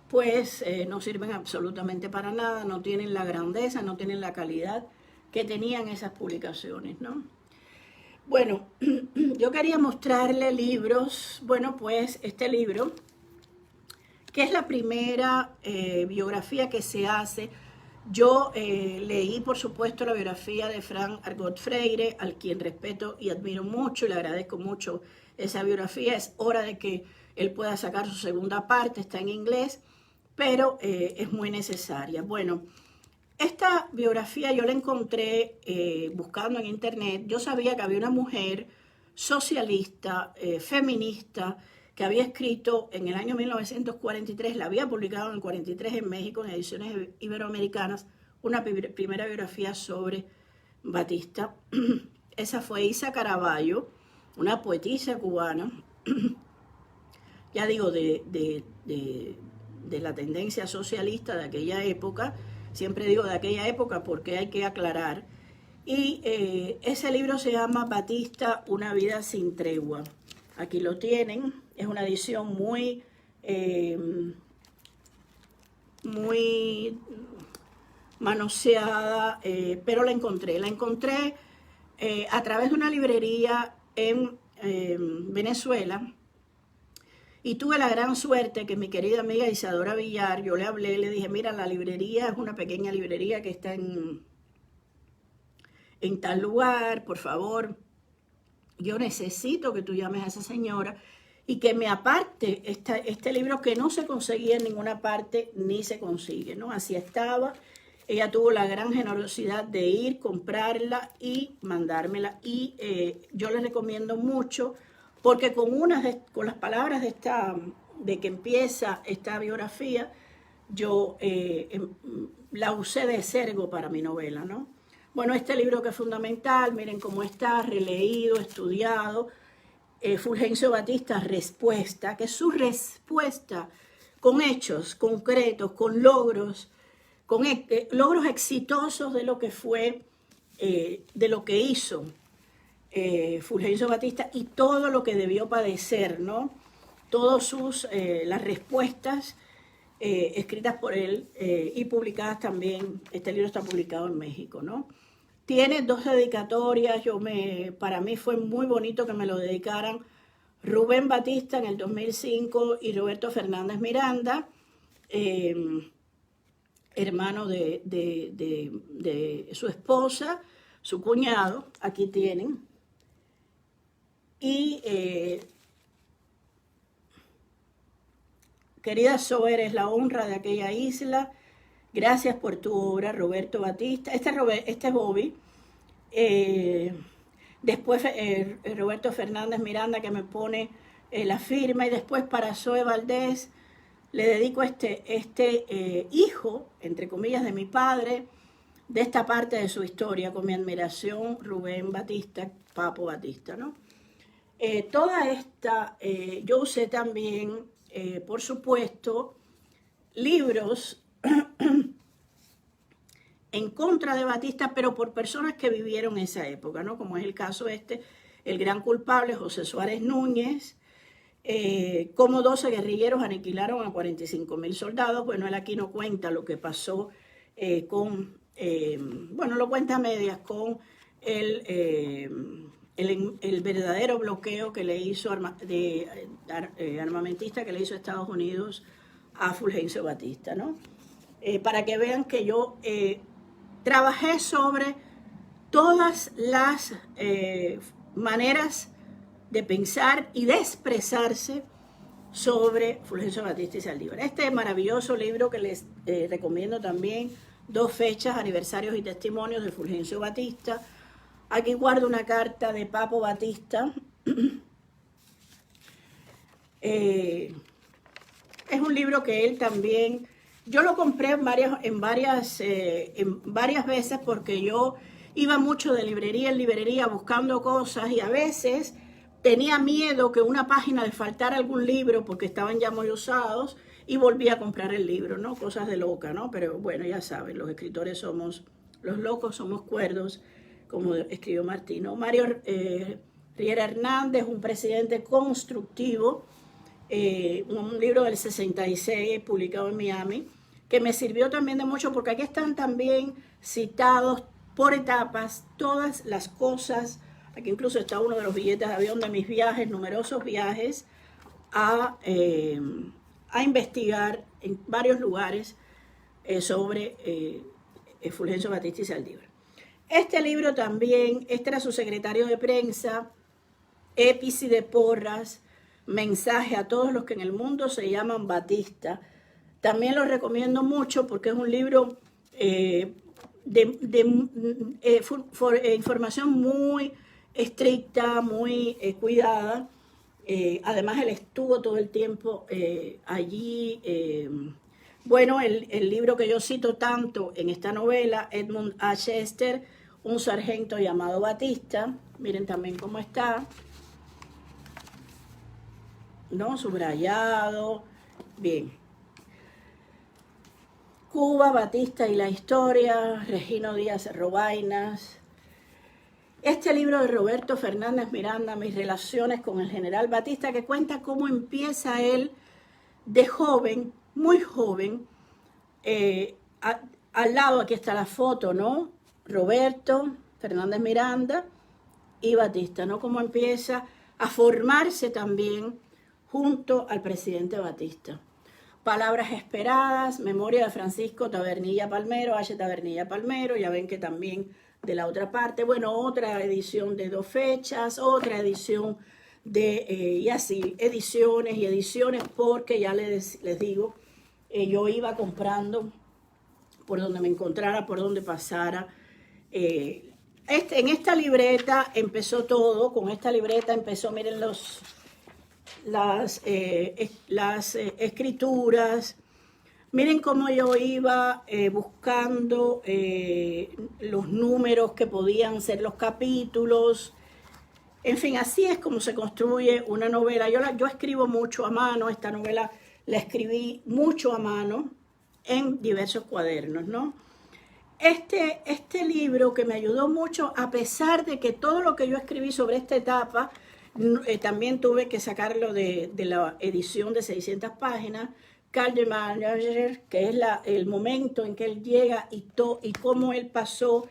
pues no sirven absolutamente para nada, no tienen la grandeza, no tienen la calidad que tenían esas publicaciones, ¿no? Bueno, yo quería mostrarle libros, bueno, pues este libro, que es la primera biografía que se hace. Yo leí, por supuesto, la biografía de Frank Argot Freire, al quien respeto y admiro mucho, y le agradezco mucho esa biografía. Es hora de que él pueda sacar su segunda parte, está en inglés, pero es muy necesaria. Bueno, esta biografía yo la encontré buscando en internet. Yo sabía que había una mujer socialista, feminista, que había escrito en el año 1943, la había publicado en el 43 en México, en ediciones iberoamericanas, una primera biografía sobre Batista. Esa fue Isa Caraballo, una poetisa cubana, ya digo, de la tendencia socialista de aquella época. Siempre digo de aquella época porque hay que aclarar. Y ese libro se llama Batista, una vida sin tregua. Aquí lo tienen. Es una edición muy manoseada, pero la encontré. La encontré a través de una librería en Venezuela. Y tuve la gran suerte que mi querida amiga Isadora Villar, yo le hablé, le dije, mira, la librería es una pequeña librería que está en tal lugar, por favor, yo necesito que tú llames a esa señora y que me aparte este libro que no se conseguía en ninguna parte ni se consigue, ¿no? Así estaba. Ella tuvo la gran generosidad de ir, comprarla y mandármela. Y yo les recomiendo mucho, porque con las palabras de que empieza esta biografía, yo la usé de cergo para mi novela, ¿no? Bueno, este libro que es fundamental, miren cómo está, releído, estudiado. Fulgencio Batista, Respuesta, que es su respuesta con hechos concretos, con logros, logros exitosos de lo que fue, de lo que hizo Fulgencio Batista y todo lo que debió padecer, ¿no? Todas las respuestas escritas por él y publicadas también. Este libro está publicado en México, ¿no? Tiene 2 dedicatorias. Para mí fue muy bonito que me lo dedicaran Rubén Batista en el 2005 y Roberto Fernández Miranda, hermano de su esposa, su cuñado. Aquí tienen. Y querida Zoe, eres la honra de aquella isla. Gracias por tu obra, Roberto Batista. Este es Bobby. Después Roberto Fernández Miranda, que me pone la firma. Y después para Zoe Valdés le dedico este hijo, entre comillas, de mi padre, de esta parte de su historia, con mi admiración, Rubén Batista, Papo Batista, ¿no? Toda esta, yo usé también, por supuesto, libros en contra de Batista, pero por personas que vivieron esa época, ¿no? Como es el caso el gran culpable, José Suárez Núñez, cómo 12 guerrilleros aniquilaron a 45,000 soldados. Bueno, él aquí no cuenta lo que pasó bueno, lo cuenta a medias con el verdadero bloqueo que le hizo armamentista que le hizo Estados Unidos a Fulgencio Batista, ¿no? Para que vean que yo trabajé sobre todas las maneras de pensar y de expresarse sobre Fulgencio Batista y Saldívar. Este maravilloso libro que les recomiendo también, 2 fechas, aniversarios y testimonios de Fulgencio Batista. Aquí guardo una carta de Papo Batista. Es un libro que él también, yo lo compré en varias veces porque yo iba mucho de librería en librería buscando cosas y a veces tenía miedo que una página le faltara algún libro porque estaban ya muy usados y volví a comprar el libro, ¿no? Cosas de loca, ¿no? Pero bueno, ya saben, los escritores somos, los locos somos cuerdos, como escribió Martino. Mario Riera Hernández, un presidente constructivo, un libro del 66 publicado en Miami, que me sirvió también de mucho porque aquí están también citados por etapas todas las cosas. Aquí incluso está uno de los billetes de avión de mis viajes, numerosos viajes a investigar en varios lugares sobre Fulgencio Batista y Saldívar. Este libro también, este era su secretario de prensa, Épice de Porras, mensaje a todos los que en el mundo se llaman Batista. También lo recomiendo mucho porque es un libro información muy estricta, muy cuidada. Además, él estuvo todo el tiempo allí. Bueno, el libro que yo cito tanto en esta novela, Edmund A. Chester, un sargento llamado Batista. Miren también cómo está, ¿no? Subrayado. Bien. Cuba, Batista y la historia, Regino Díaz Robainas. Este libro de Roberto Fernández Miranda, Mis relaciones con el general Batista, que cuenta cómo empieza él de joven, muy joven. Al lado, aquí está la foto, ¿no? Roberto Fernández Miranda y Batista, ¿no? Cómo empieza a formarse también junto al presidente Batista. Palabras esperadas, memoria de Francisco Tabernilla Palmero, H. Tabernilla Palmero, ya ven que también de la otra parte, bueno, otra edición de 2 fechas, otra edición de, y así, ediciones y ediciones, porque ya les digo, yo iba comprando por donde me encontrara, por donde pasara. En esta libreta empezó todo, con esta libreta empezó, miren las escrituras. Miren cómo yo iba buscando los números que podían ser los capítulos. En fin, así es como se construye una novela. Yo escribo mucho a mano. Esta novela la escribí mucho a mano en diversos cuadernos, ¿no? Este libro que me ayudó mucho, a pesar de que todo lo que yo escribí sobre esta etapa, también tuve que sacarlo de la edición de 600 páginas, Carl de Manager, que es el momento en que él llega y cómo él pasó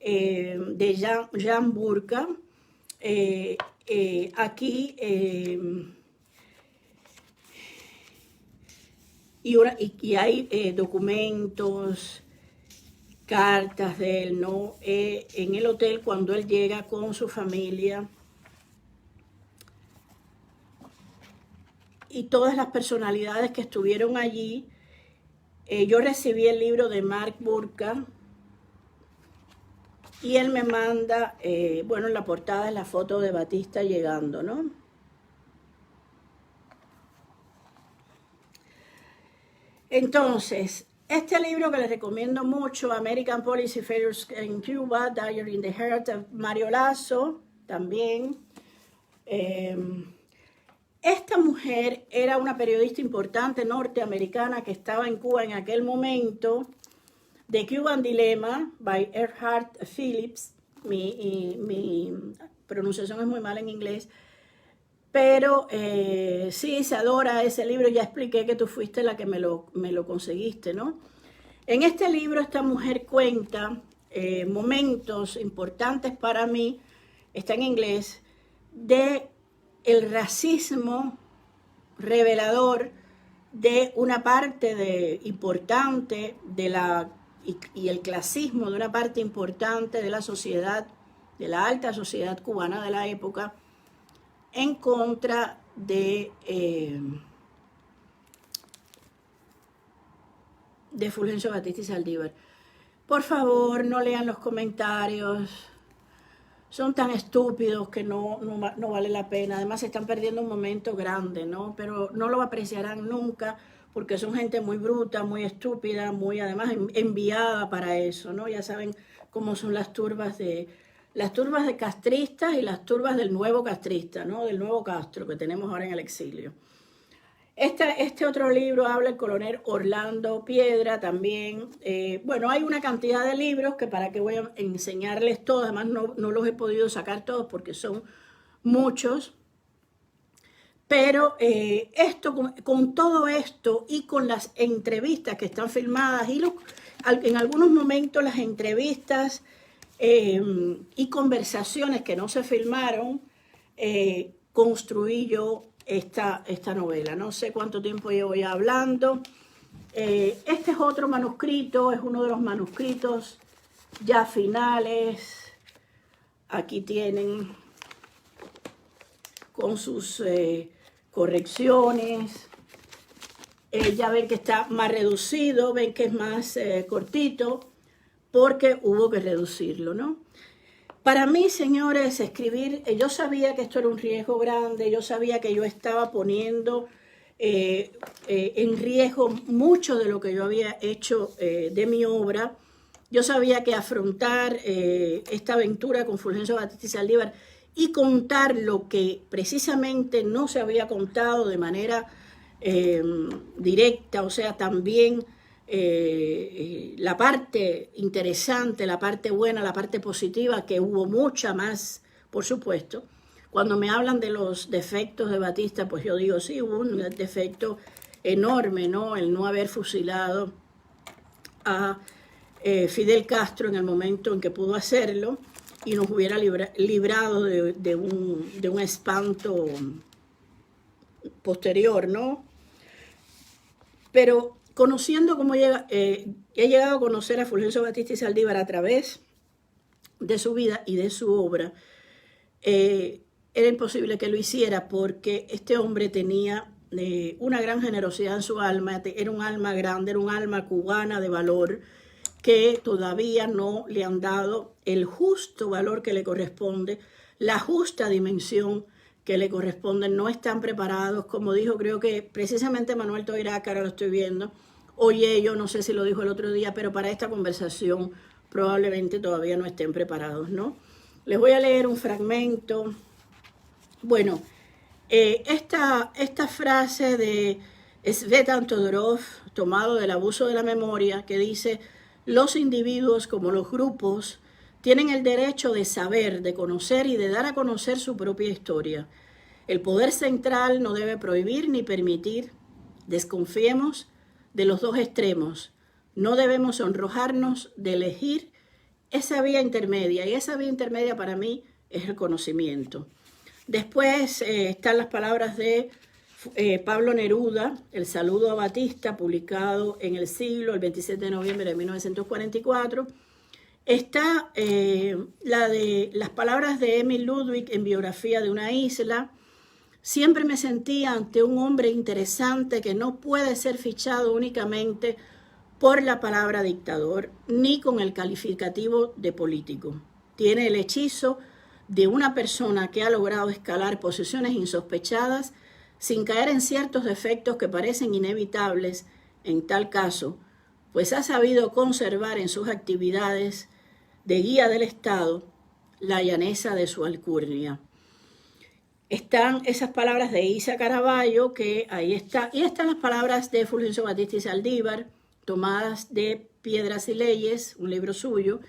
de Jan Burka. Aquí y hay documentos, cartas de él, ¿no? En el hotel cuando él llega con su familia. Y todas las personalidades que estuvieron allí. Yo recibí el libro de Mark Burka y él me manda, bueno, en la portada es la foto de Batista llegando, ¿no? Entonces, este libro que les recomiendo mucho, American Policy Failures in Cuba, Diary in the Heart, of Mario Lazo, también. Esta mujer era una periodista importante norteamericana que estaba en Cuba en aquel momento. The Cuban Dilemma, by Erhard Phillips. Mi pronunciación es muy mala en inglés. Pero sí, se adora ese libro. Ya expliqué que tú fuiste la que me lo conseguiste, ¿no? En este libro esta mujer cuenta momentos importantes para mí, está en inglés, de el racismo revelador de una parte importante de y el clasismo de una parte importante de la sociedad, de la alta sociedad cubana de la época, en contra de Fulgencio Batista y Saldívar. Por favor, no lean los comentarios. Son tan estúpidos que no vale la pena. Además, se están perdiendo un momento grande, ¿no? Pero no lo apreciarán nunca porque son gente muy bruta, muy estúpida, muy además enviada para eso, ¿no? Ya saben cómo son las turbas de las turbas de castristas y las turbas del nuevo castrista, ¿no? Del nuevo Castro que tenemos ahora en el exilio. Este otro libro habla el coronel Orlando Piedra también. Bueno, hay una cantidad de libros que para qué voy a enseñarles todos, además no los he podido sacar todos porque son muchos. Pero con todo esto y con las entrevistas que están filmadas y en algunos momentos las entrevistas y conversaciones que no se filmaron, construí yo esta novela. No sé cuánto tiempo llevo ya hablando. Este es otro manuscrito, es uno de los manuscritos ya finales. Aquí tienen con sus correcciones. Ya ven que está más reducido, ven que es más cortito, porque hubo que reducirlo, ¿no? Para mí, señores, escribir, yo sabía que esto era un riesgo grande, yo sabía que yo estaba poniendo en riesgo mucho de lo que yo había hecho de mi obra. Yo sabía que afrontar esta aventura con Fulgencio Batista y Saldívar y contar lo que precisamente no se había contado de manera directa, o sea, también la parte interesante, la parte buena, la parte positiva, que hubo mucha más, por supuesto. Cuando me hablan de los defectos de Batista, pues yo digo, sí, hubo un defecto enorme, ¿no? El no haber fusilado a Fidel Castro en el momento en que pudo hacerlo y nos hubiera librado de un espanto posterior, ¿no? Pero conociendo cómo he llegado a conocer a Fulgencio Batista y Saldívar a través de su vida y de su obra, era imposible que lo hiciera porque este hombre tenía una gran generosidad en su alma, era un alma grande, era un alma cubana de valor que todavía no le han dado el justo valor que le corresponde, la justa dimensión que le corresponde, no están preparados, como dijo, creo que precisamente Manuel Toirac, ahora lo estoy viendo, oye, yo no sé si lo dijo el otro día, pero para esta conversación probablemente todavía no estén preparados, ¿no? Les voy a leer un fragmento. Bueno, esta frase de Svetan Todorov, tomado del abuso de la memoria, que dice: los individuos como los grupos tienen el derecho de saber, de conocer y de dar a conocer su propia historia. El poder central no debe prohibir ni permitir. Desconfiemos de los dos extremos. No debemos sonrojarnos de elegir esa vía intermedia, y esa vía intermedia para mí es el conocimiento. Después están las palabras de Pablo Neruda, El saludo a Batista, publicado en El Siglo, el 27 de noviembre de 1944. Está las palabras de Emil Ludwig en Biografía de una isla. Siempre me sentí ante un hombre interesante que no puede ser fichado únicamente por la palabra dictador, ni con el calificativo de político. Tiene el hechizo de una persona que ha logrado escalar posiciones insospechadas sin caer en ciertos defectos que parecen inevitables en tal caso, pues ha sabido conservar en sus actividades de guía del Estado la llaneza de su alcurnia. Están esas palabras de Isa Caraballo, que ahí está, y están las palabras de Fulgencio Batista y Saldívar, tomadas de Piedras y Leyes, un libro suyo,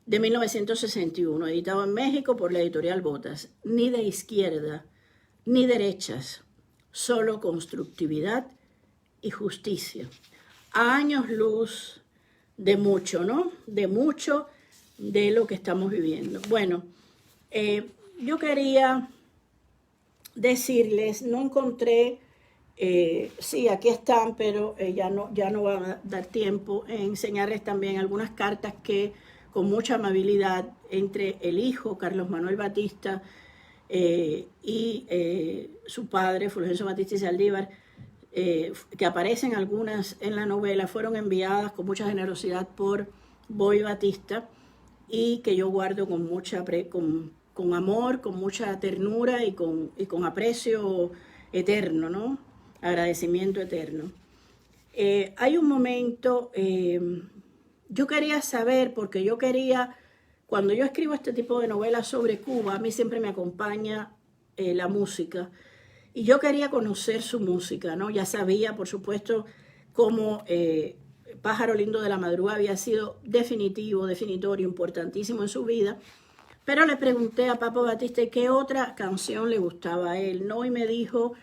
de 1961, editado en México por la editorial Botas. Ni de izquierda, ni derechas, solo constructividad y justicia. A años luz de mucho, ¿no? De mucho de lo que estamos viviendo. Bueno, yo quería decirles, no encontré, sí, aquí están, pero ya no va a dar tiempo, enseñarles también algunas cartas que con mucha amabilidad entre el hijo, Carlos Manuel Batista, y su padre, Fulgencio Batista y Saldívar, que aparecen algunas en la novela, fueron enviadas con mucha generosidad por Boy Batista y que yo guardo con mucha con amor, con mucha ternura y con aprecio eterno, ¿no? Agradecimiento eterno. Hay un momento, yo quería saber, porque yo quería cuando yo escribo este tipo de novelas sobre Cuba, a mí siempre me acompaña la música. Y yo quería conocer su música, ¿no? Ya sabía, por supuesto, cómo Pájaro Lindo de la Madrugada había sido definitorio, importantísimo en su vida. Pero le pregunté a Papo Batista qué otra canción le gustaba a él, ¿no? Y me dijo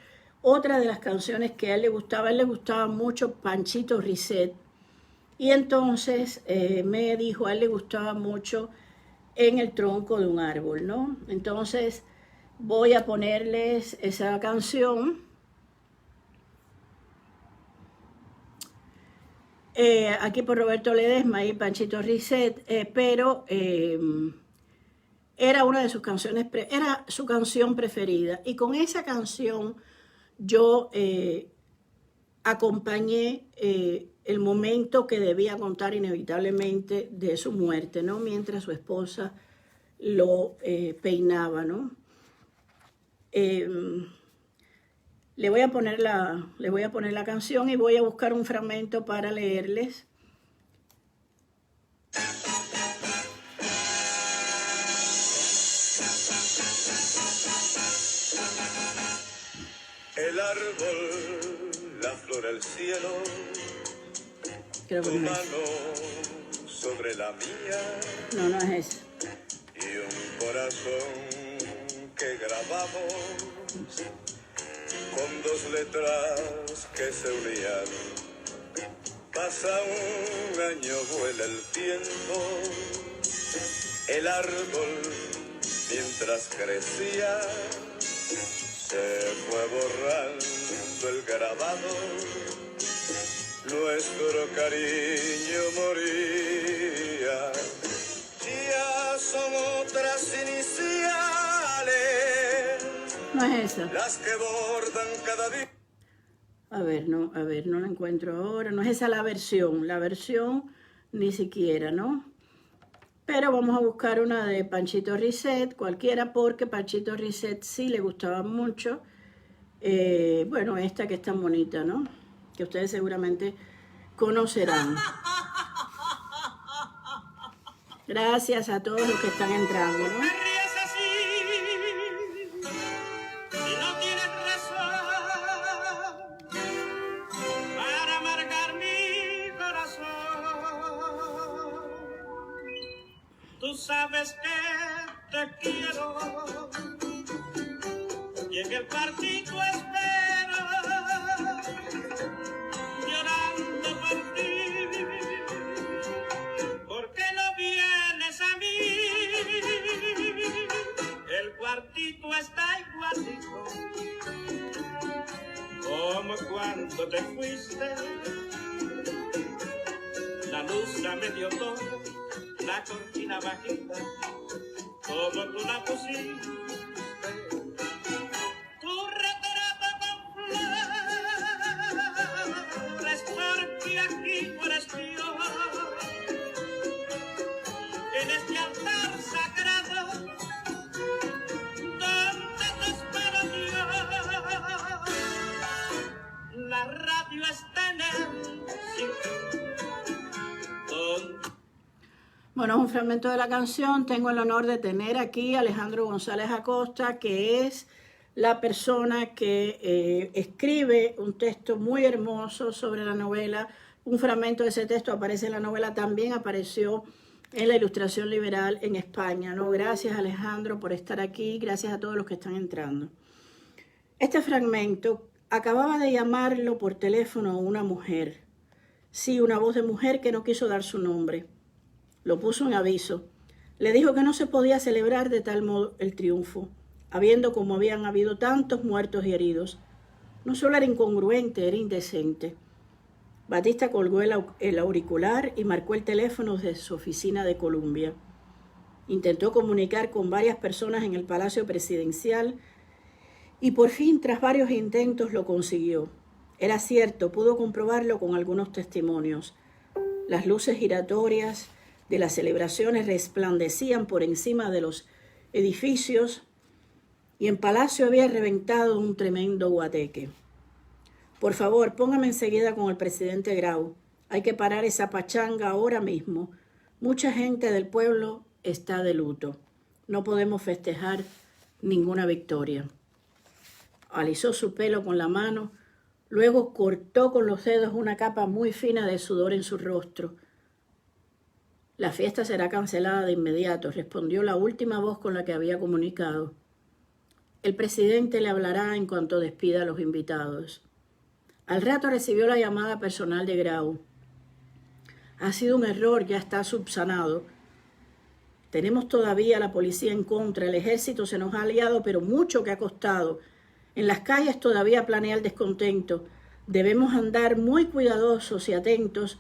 otra de las canciones que a él le gustaba mucho Panchito Risset. Y entonces me dijo, a él le gustaba mucho En el tronco de un árbol, ¿no? Entonces voy a ponerles esa canción. Aquí por Roberto Ledesma y Panchito Risset, pero era una de sus canciones, era su canción preferida. Y con esa canción yo acompañé el momento que debía contar inevitablemente de su muerte, ¿no? Mientras su esposa lo peinaba, ¿no? Le voy a poner la canción y voy a buscar un fragmento para leerles. El árbol, la flor, el cielo, Creo que tu no es. mano sobre la mía No, no es eso. y un corazón que grabamos con dos letras que se unían. Pasa un año, vuela el tiempo, el árbol mientras crecía se fue borrando el grabado, nuestro cariño moría. Ya son otras iniciales, No es esa. las que bordan cada día. A ver, no la encuentro ahora. No es esa la versión ni siquiera, ¿no? Pero vamos a buscar una de Panchito Risset, cualquiera, porque Panchito Risset sí le gustaba mucho. Bueno, esta que es tan bonita, ¿no? Que ustedes seguramente conocerán. Gracias a todos los que están entrando, ¿no? Te ríes así y no tienes razón para amargar mi corazón. Tú sabes que te quiero y en el partido espero llorando por ti. ¿Por qué no vienes a mí? El cuartito está igualito como cuando te fuiste. La luz a medio tono, la cortina bajita, como tú la pusiste. Tu retrato con flores, porque aquí mueres Dios. En este altar sagrado, donde te espero Dios. La radio está en el sitio donde... Bueno, es un fragmento de la canción. Tengo el honor de tener aquí a Alejandro González Acosta, que es la persona que escribe un texto muy hermoso sobre la novela. Un fragmento de ese texto aparece en la novela, también apareció en la Ilustración Liberal en España, ¿no? Gracias, Alejandro, por estar aquí. Gracias a todos los que están entrando. Este fragmento acababa de llamarlo por teléfono una mujer. Sí, una voz de mujer que no quiso dar su nombre. Lo puso en aviso. Le dijo que no se podía celebrar de tal modo el triunfo, habiendo como habían habido tantos muertos y heridos. No solo era incongruente, era indecente. Batista colgó el auricular y marcó el teléfono desde su oficina de Columbia. Intentó comunicar con varias personas en el Palacio Presidencial y por fin, tras varios intentos, lo consiguió. Era cierto, pudo comprobarlo con algunos testimonios. Las luces giratorias de las celebraciones resplandecían por encima de los edificios y en Palacio había reventado un tremendo guateque. Por favor, póngame enseguida con el presidente Grau. Hay que parar esa pachanga ahora mismo. Mucha gente del pueblo está de luto. No podemos festejar ninguna victoria. Alisó su pelo con la mano, luego cortó con los dedos una capa muy fina de sudor en su rostro. La fiesta será cancelada de inmediato, respondió la última voz con la que había comunicado. El presidente le hablará en cuanto despida a los invitados. Al rato recibió la llamada personal de Grau. Ha sido un error, ya está subsanado. Tenemos todavía a la policía en contra, el ejército se nos ha aliado, pero mucho que ha costado. En las calles todavía planea el descontento. Debemos andar muy cuidadosos y atentos,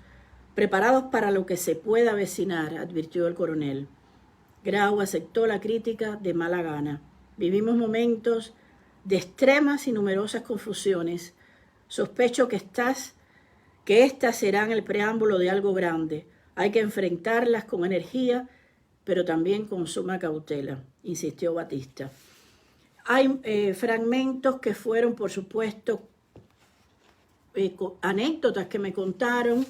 preparados para lo que se pueda avecinar, advirtió el coronel. Grau aceptó la crítica de mala gana. Vivimos momentos de extremas y numerosas confusiones. Sospecho que estas serán el preámbulo de algo grande. Hay que enfrentarlas con energía, pero también con suma cautela, insistió Batista. Hay fragmentos que fueron, por supuesto, anécdotas que me contaron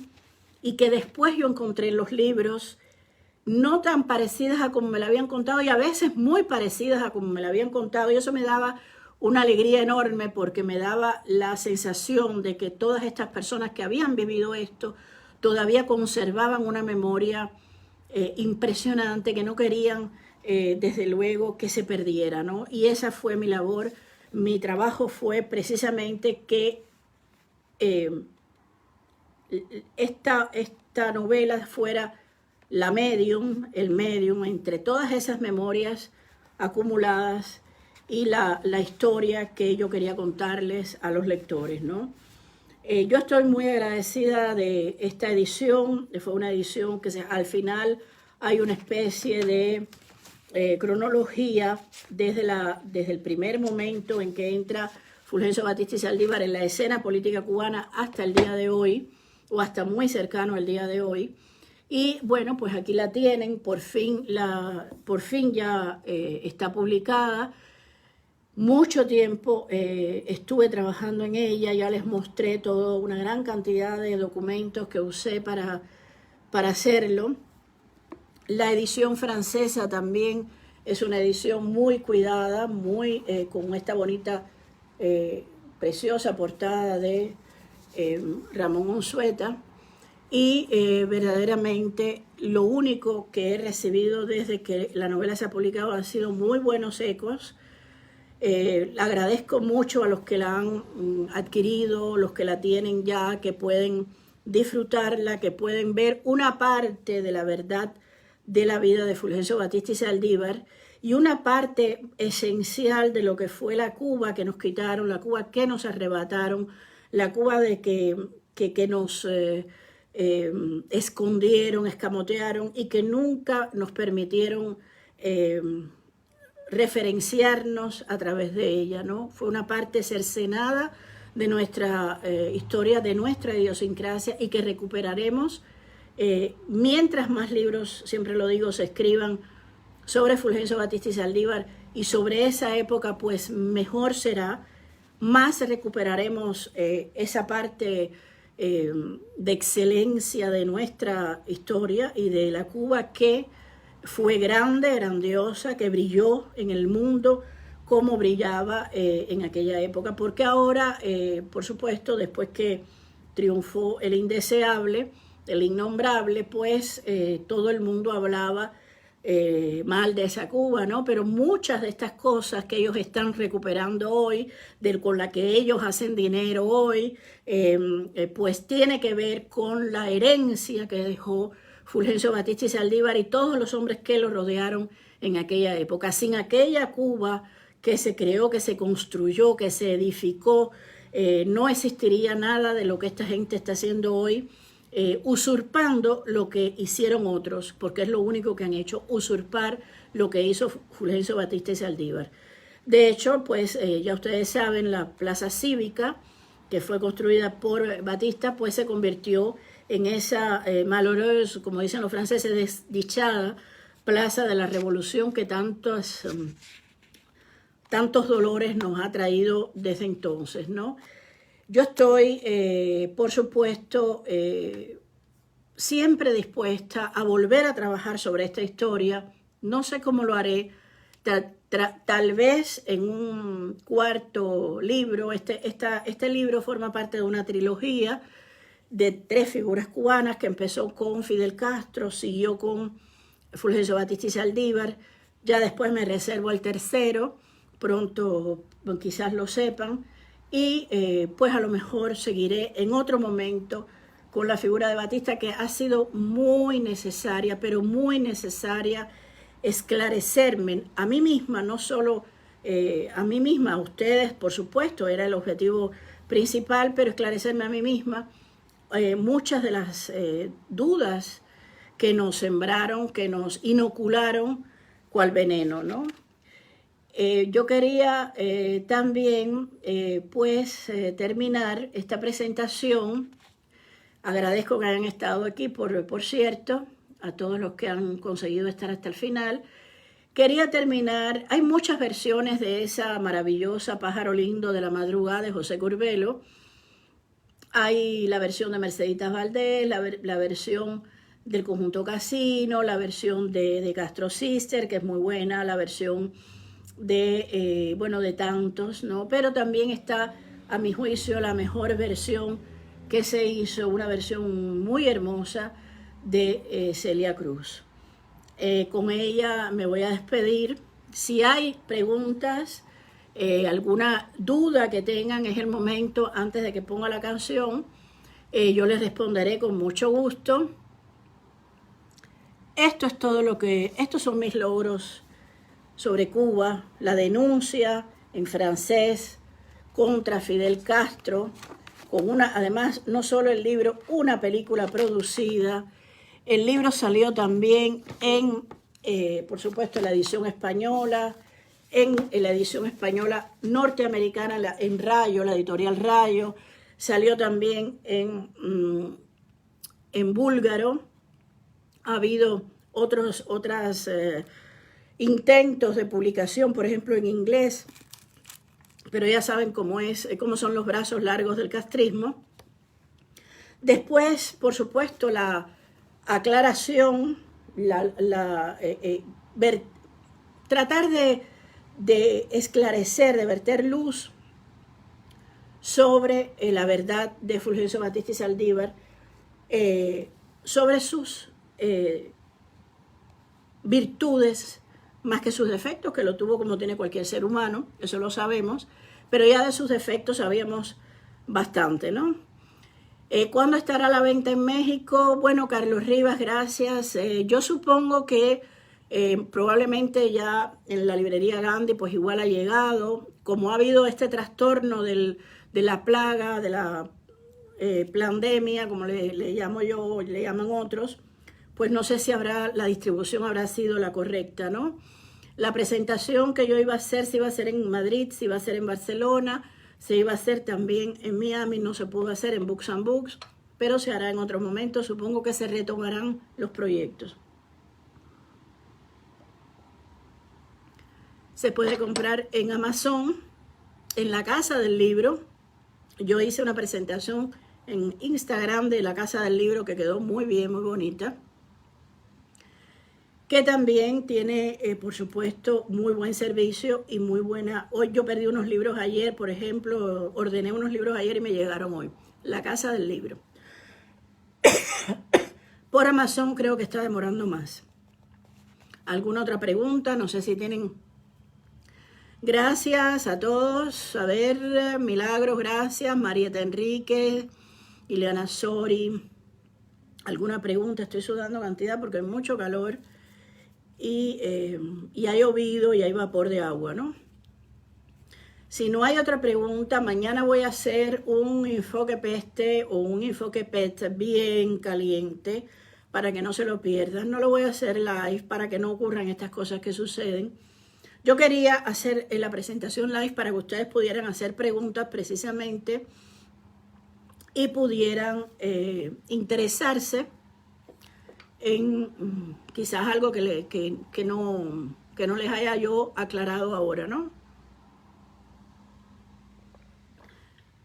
y que después yo encontré en los libros, no tan parecidas a como me la habían contado y a veces muy parecidas a como me la habían contado, y eso me daba una alegría enorme porque me daba la sensación de que todas estas personas que habían vivido esto todavía conservaban una memoria impresionante, que no querían desde luego que se perdiera, ¿no? Y esa fue mi labor. Mi trabajo fue precisamente que esta novela fuera el medium entre todas esas memorias acumuladas y la historia que yo quería contarles a los lectores, ¿no? Yo estoy muy agradecida de esta edición. Fue una edición que al final hay una especie de cronología desde el primer momento en que entra Fulgencio Batista y Saldívar en la escena política cubana hasta el día de hoy, o hasta muy cercano al día de hoy. Y bueno, pues aquí la tienen, por fin ya está publicada. Mucho tiempo estuve trabajando en ella, ya les mostré toda una gran cantidad de documentos que usé para hacerlo. La edición francesa también es una edición muy cuidada, con esta bonita, preciosa portada de Ramón Unzueta. Y verdaderamente lo único que he recibido desde que la novela se ha publicado han sido muy buenos ecos. Agradezco mucho a los que la han adquirido, los que la tienen ya, que pueden disfrutarla, que pueden ver una parte de la verdad de la vida de Fulgencio Batista y Saldívar y una parte esencial de lo que fue la Cuba que nos quitaron, la Cuba que nos arrebataron, la Cuba de que nos escondieron, escamotearon y que nunca nos permitieron referenciarnos a través de ella, ¿no? Fue una parte cercenada de nuestra historia, de nuestra idiosincrasia, y que recuperaremos mientras más libros, siempre lo digo, se escriban sobre Fulgencio Batista y Saldívar y sobre esa época, pues mejor será, más recuperaremos esa parte de excelencia de nuestra historia y de la Cuba que fue grande, grandiosa, que brilló en el mundo como brillaba en aquella época, porque ahora, por supuesto, después que triunfó el indeseable, el innombrable, pues todo el mundo hablaba mal de esa Cuba, ¿no? Pero muchas de estas cosas que ellos están recuperando hoy, con la que ellos hacen dinero hoy, pues tiene que ver con la herencia que dejó Fulgencio Batista y Saldívar y todos los hombres que lo rodearon en aquella época. Sin aquella Cuba que se creó, que se construyó, que se edificó, no existiría nada de lo que esta gente está haciendo hoy, usurpando lo que hicieron otros, porque es lo único que han hecho, usurpar lo que hizo Fulgencio Batista y Saldívar. De hecho, pues ya ustedes saben, la Plaza Cívica, que fue construida por Batista, pues se convirtió en esa malheureuse, como dicen los franceses, desdichada Plaza de la Revolución que tantos dolores nos ha traído desde entonces, ¿no? Yo estoy, por supuesto, siempre dispuesta a volver a trabajar sobre esta historia No sé cómo lo haré. Tal vez en un cuarto libro. Este libro forma parte de una trilogía de 3 figuras cubanas que empezó con Fidel Castro, siguió con Fulgencio Batista y Saldívar. Ya después me reservo el tercero, pronto quizás lo sepan, y pues a lo mejor seguiré en otro momento con la figura de Batista, que ha sido muy necesaria, pero muy necesaria esclarecerme a mí misma, no solo a mí misma, a ustedes, por supuesto, era el objetivo principal, pero esclarecerme a mí misma muchas de las dudas que nos sembraron, que nos inocularon cual veneno, ¿no? Yo quería también terminar esta presentación. Agradezco que hayan estado aquí, por cierto, a todos los que han conseguido estar hasta el final. Quería terminar, hay muchas versiones de esa maravillosa Pájaro Lindo de la Madrugada de José Curbelo. Hay la versión de Merceditas Valdés, la versión del Conjunto Casino, la versión de Castro Sister, que es muy buena, la versión de tantos, ¿no? Pero también está, a mi juicio, la mejor versión que se hizo, una versión muy hermosa de Celia Cruz. Con ella me voy a despedir. Si hay preguntas, alguna duda que tengan, es el momento antes de que ponga la canción. Yo les responderé con mucho gusto. Esto es todo estos son mis logros sobre Cuba, la denuncia en francés contra Fidel Castro, con además, no solo el libro, una película producida. El libro salió también por supuesto, en la edición española, en la edición española norteamericana, en Rayo, la editorial Rayo. Salió también en búlgaro. Ha habido otros intentos de publicación, por ejemplo, en inglés, pero ya saben cómo son los brazos largos del castrismo. Después, por supuesto, la aclaración, tratar de esclarecer, de verter luz sobre la verdad de Fulgencio Batista y Saldívar, sobre sus virtudes más que sus defectos, que lo tuvo como tiene cualquier ser humano, eso lo sabemos, pero ya de sus defectos sabíamos bastante, ¿no? ¿Cuándo estará a la venta en México? Bueno, Carlos Rivas, gracias. Yo supongo que probablemente ya en la librería Gandhi pues igual ha llegado. Como ha habido este trastorno de la plaga, de la pandemia, como le llamo yo, le llaman otros, pues no sé si la distribución habrá sido la correcta, ¿no? La presentación que yo iba a hacer, si iba a ser en Madrid, si iba a ser en Barcelona, se iba a hacer también en Miami, no se pudo hacer en Books and Books, pero se hará en otro momento. Supongo que se retomarán los proyectos. Se puede comprar en Amazon, en la Casa del Libro. Yo hice una presentación en Instagram de la Casa del Libro que quedó muy bien, muy bonita, que también tiene, por supuesto, muy buen servicio y muy buena. Hoy yo perdí unos libros ayer, por ejemplo, ordené unos libros ayer y me llegaron hoy. La Casa del Libro. Por Amazon creo que está demorando más. ¿Alguna otra pregunta? No sé si tienen. Gracias a todos. A ver, Milagros, gracias. Marieta Enrique, Ileana Sori. ¿Alguna pregunta? Estoy sudando cantidad porque hay mucho calor. Y ha llovido y hay vapor de agua, ¿no? Si no hay otra pregunta, mañana voy a hacer un enfoque peste o un enfoque peste bien caliente para que no se lo pierdan. No lo voy a hacer live para que no ocurran estas cosas que suceden. Yo quería hacer la presentación live para que ustedes pudieran hacer preguntas precisamente y pudieran interesarse en quizás algo que no les haya yo aclarado ahora, ¿no?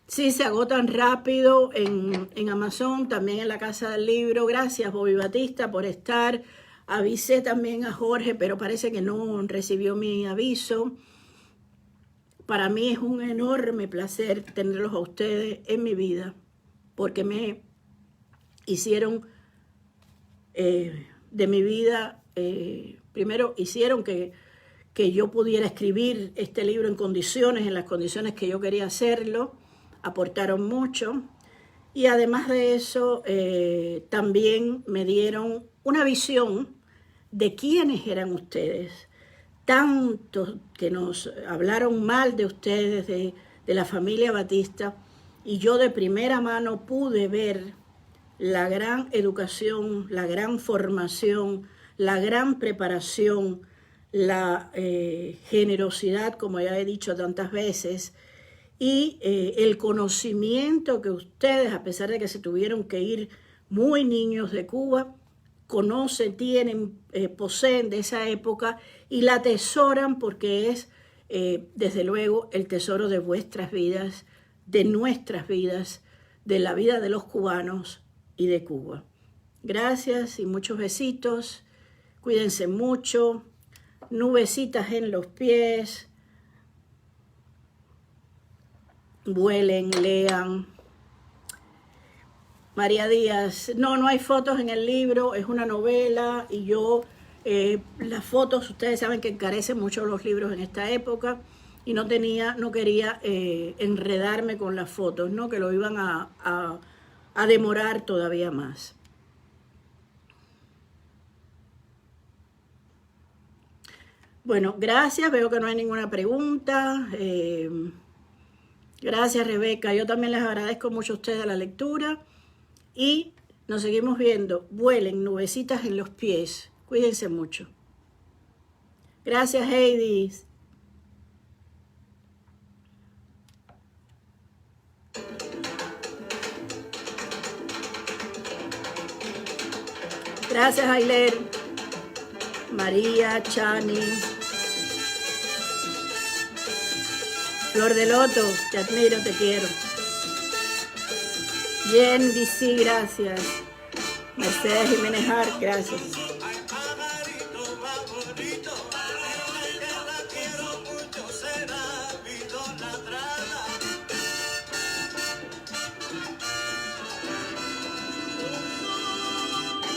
Sí, se agotan rápido en Amazon, también en la Casa del Libro. Gracias, Bobby Batista, por estar. Avisé también a Jorge, pero parece que no recibió mi aviso. Para mí es un enorme placer tenerlos a ustedes en mi vida, porque me hicieron de mi vida, primero hicieron que yo pudiera escribir este libro en las condiciones que yo quería hacerlo, aportaron mucho. Y además de eso, también me dieron una visión de quiénes eran ustedes. Tantos que nos hablaron mal de ustedes, de la familia Batista, y yo de primera mano pude ver la gran educación, la gran formación, la gran preparación, la generosidad, como ya he dicho tantas veces, y el conocimiento que ustedes, a pesar de que se tuvieron que ir muy niños de Cuba, conocen, tienen, poseen de esa época y la atesoran porque es, desde luego, el tesoro de vuestras vidas, de nuestras vidas, de la vida de los cubanos y de Cuba. Gracias y muchos besitos. Cuídense mucho. Nubecitas en los pies. Vuelen, lean. María Díaz, no hay fotos en el libro, es una novela y yo, las fotos, ustedes saben que encarecen mucho los libros en esta época y no quería enredarme con las fotos, ¿no? Que lo iban a demorar todavía más. Bueno, gracias, veo que no hay ninguna pregunta. Gracias, Rebeca, yo también les agradezco mucho a ustedes la lectura. Y nos seguimos viendo. Vuelen, nubecitas en los pies. Cuídense mucho. Gracias, Heidi. Gracias, Ailer. María, Chani. Flor de Loto, te admiro, te quiero. Bien, DC, gracias. Mercedes Jiménez Hart, gracias.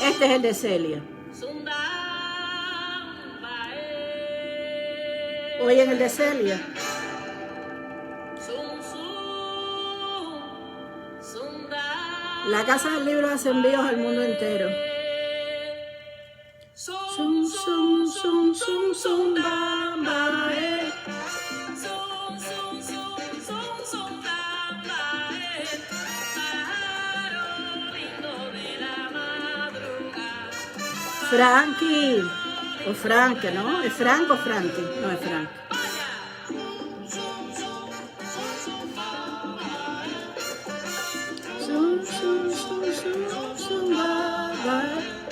Este es el de Celia. Oyen el de Celia. La Casa del Libro hace envíos al mundo entero. Frankie, o Frank, ¿no? ¿Es Frank o Frankie? No, es Frank.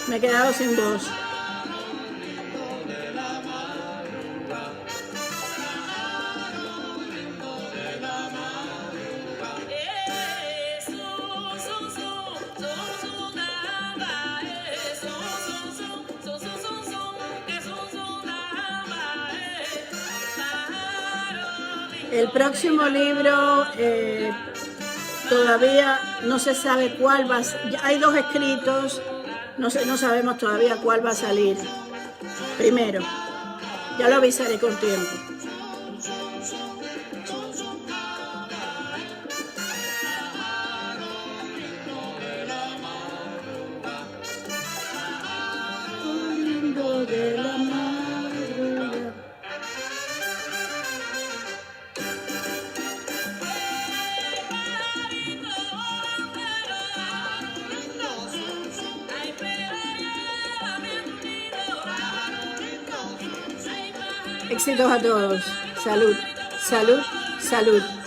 Me he quedado sin voz. El próximo libro todavía no se sabe cuál va a ser. Hay 2 escritos. No sabemos todavía cuál va a salir primero. Ya lo avisaré con tiempo. Éxitos a todos. Salud, salud, salud.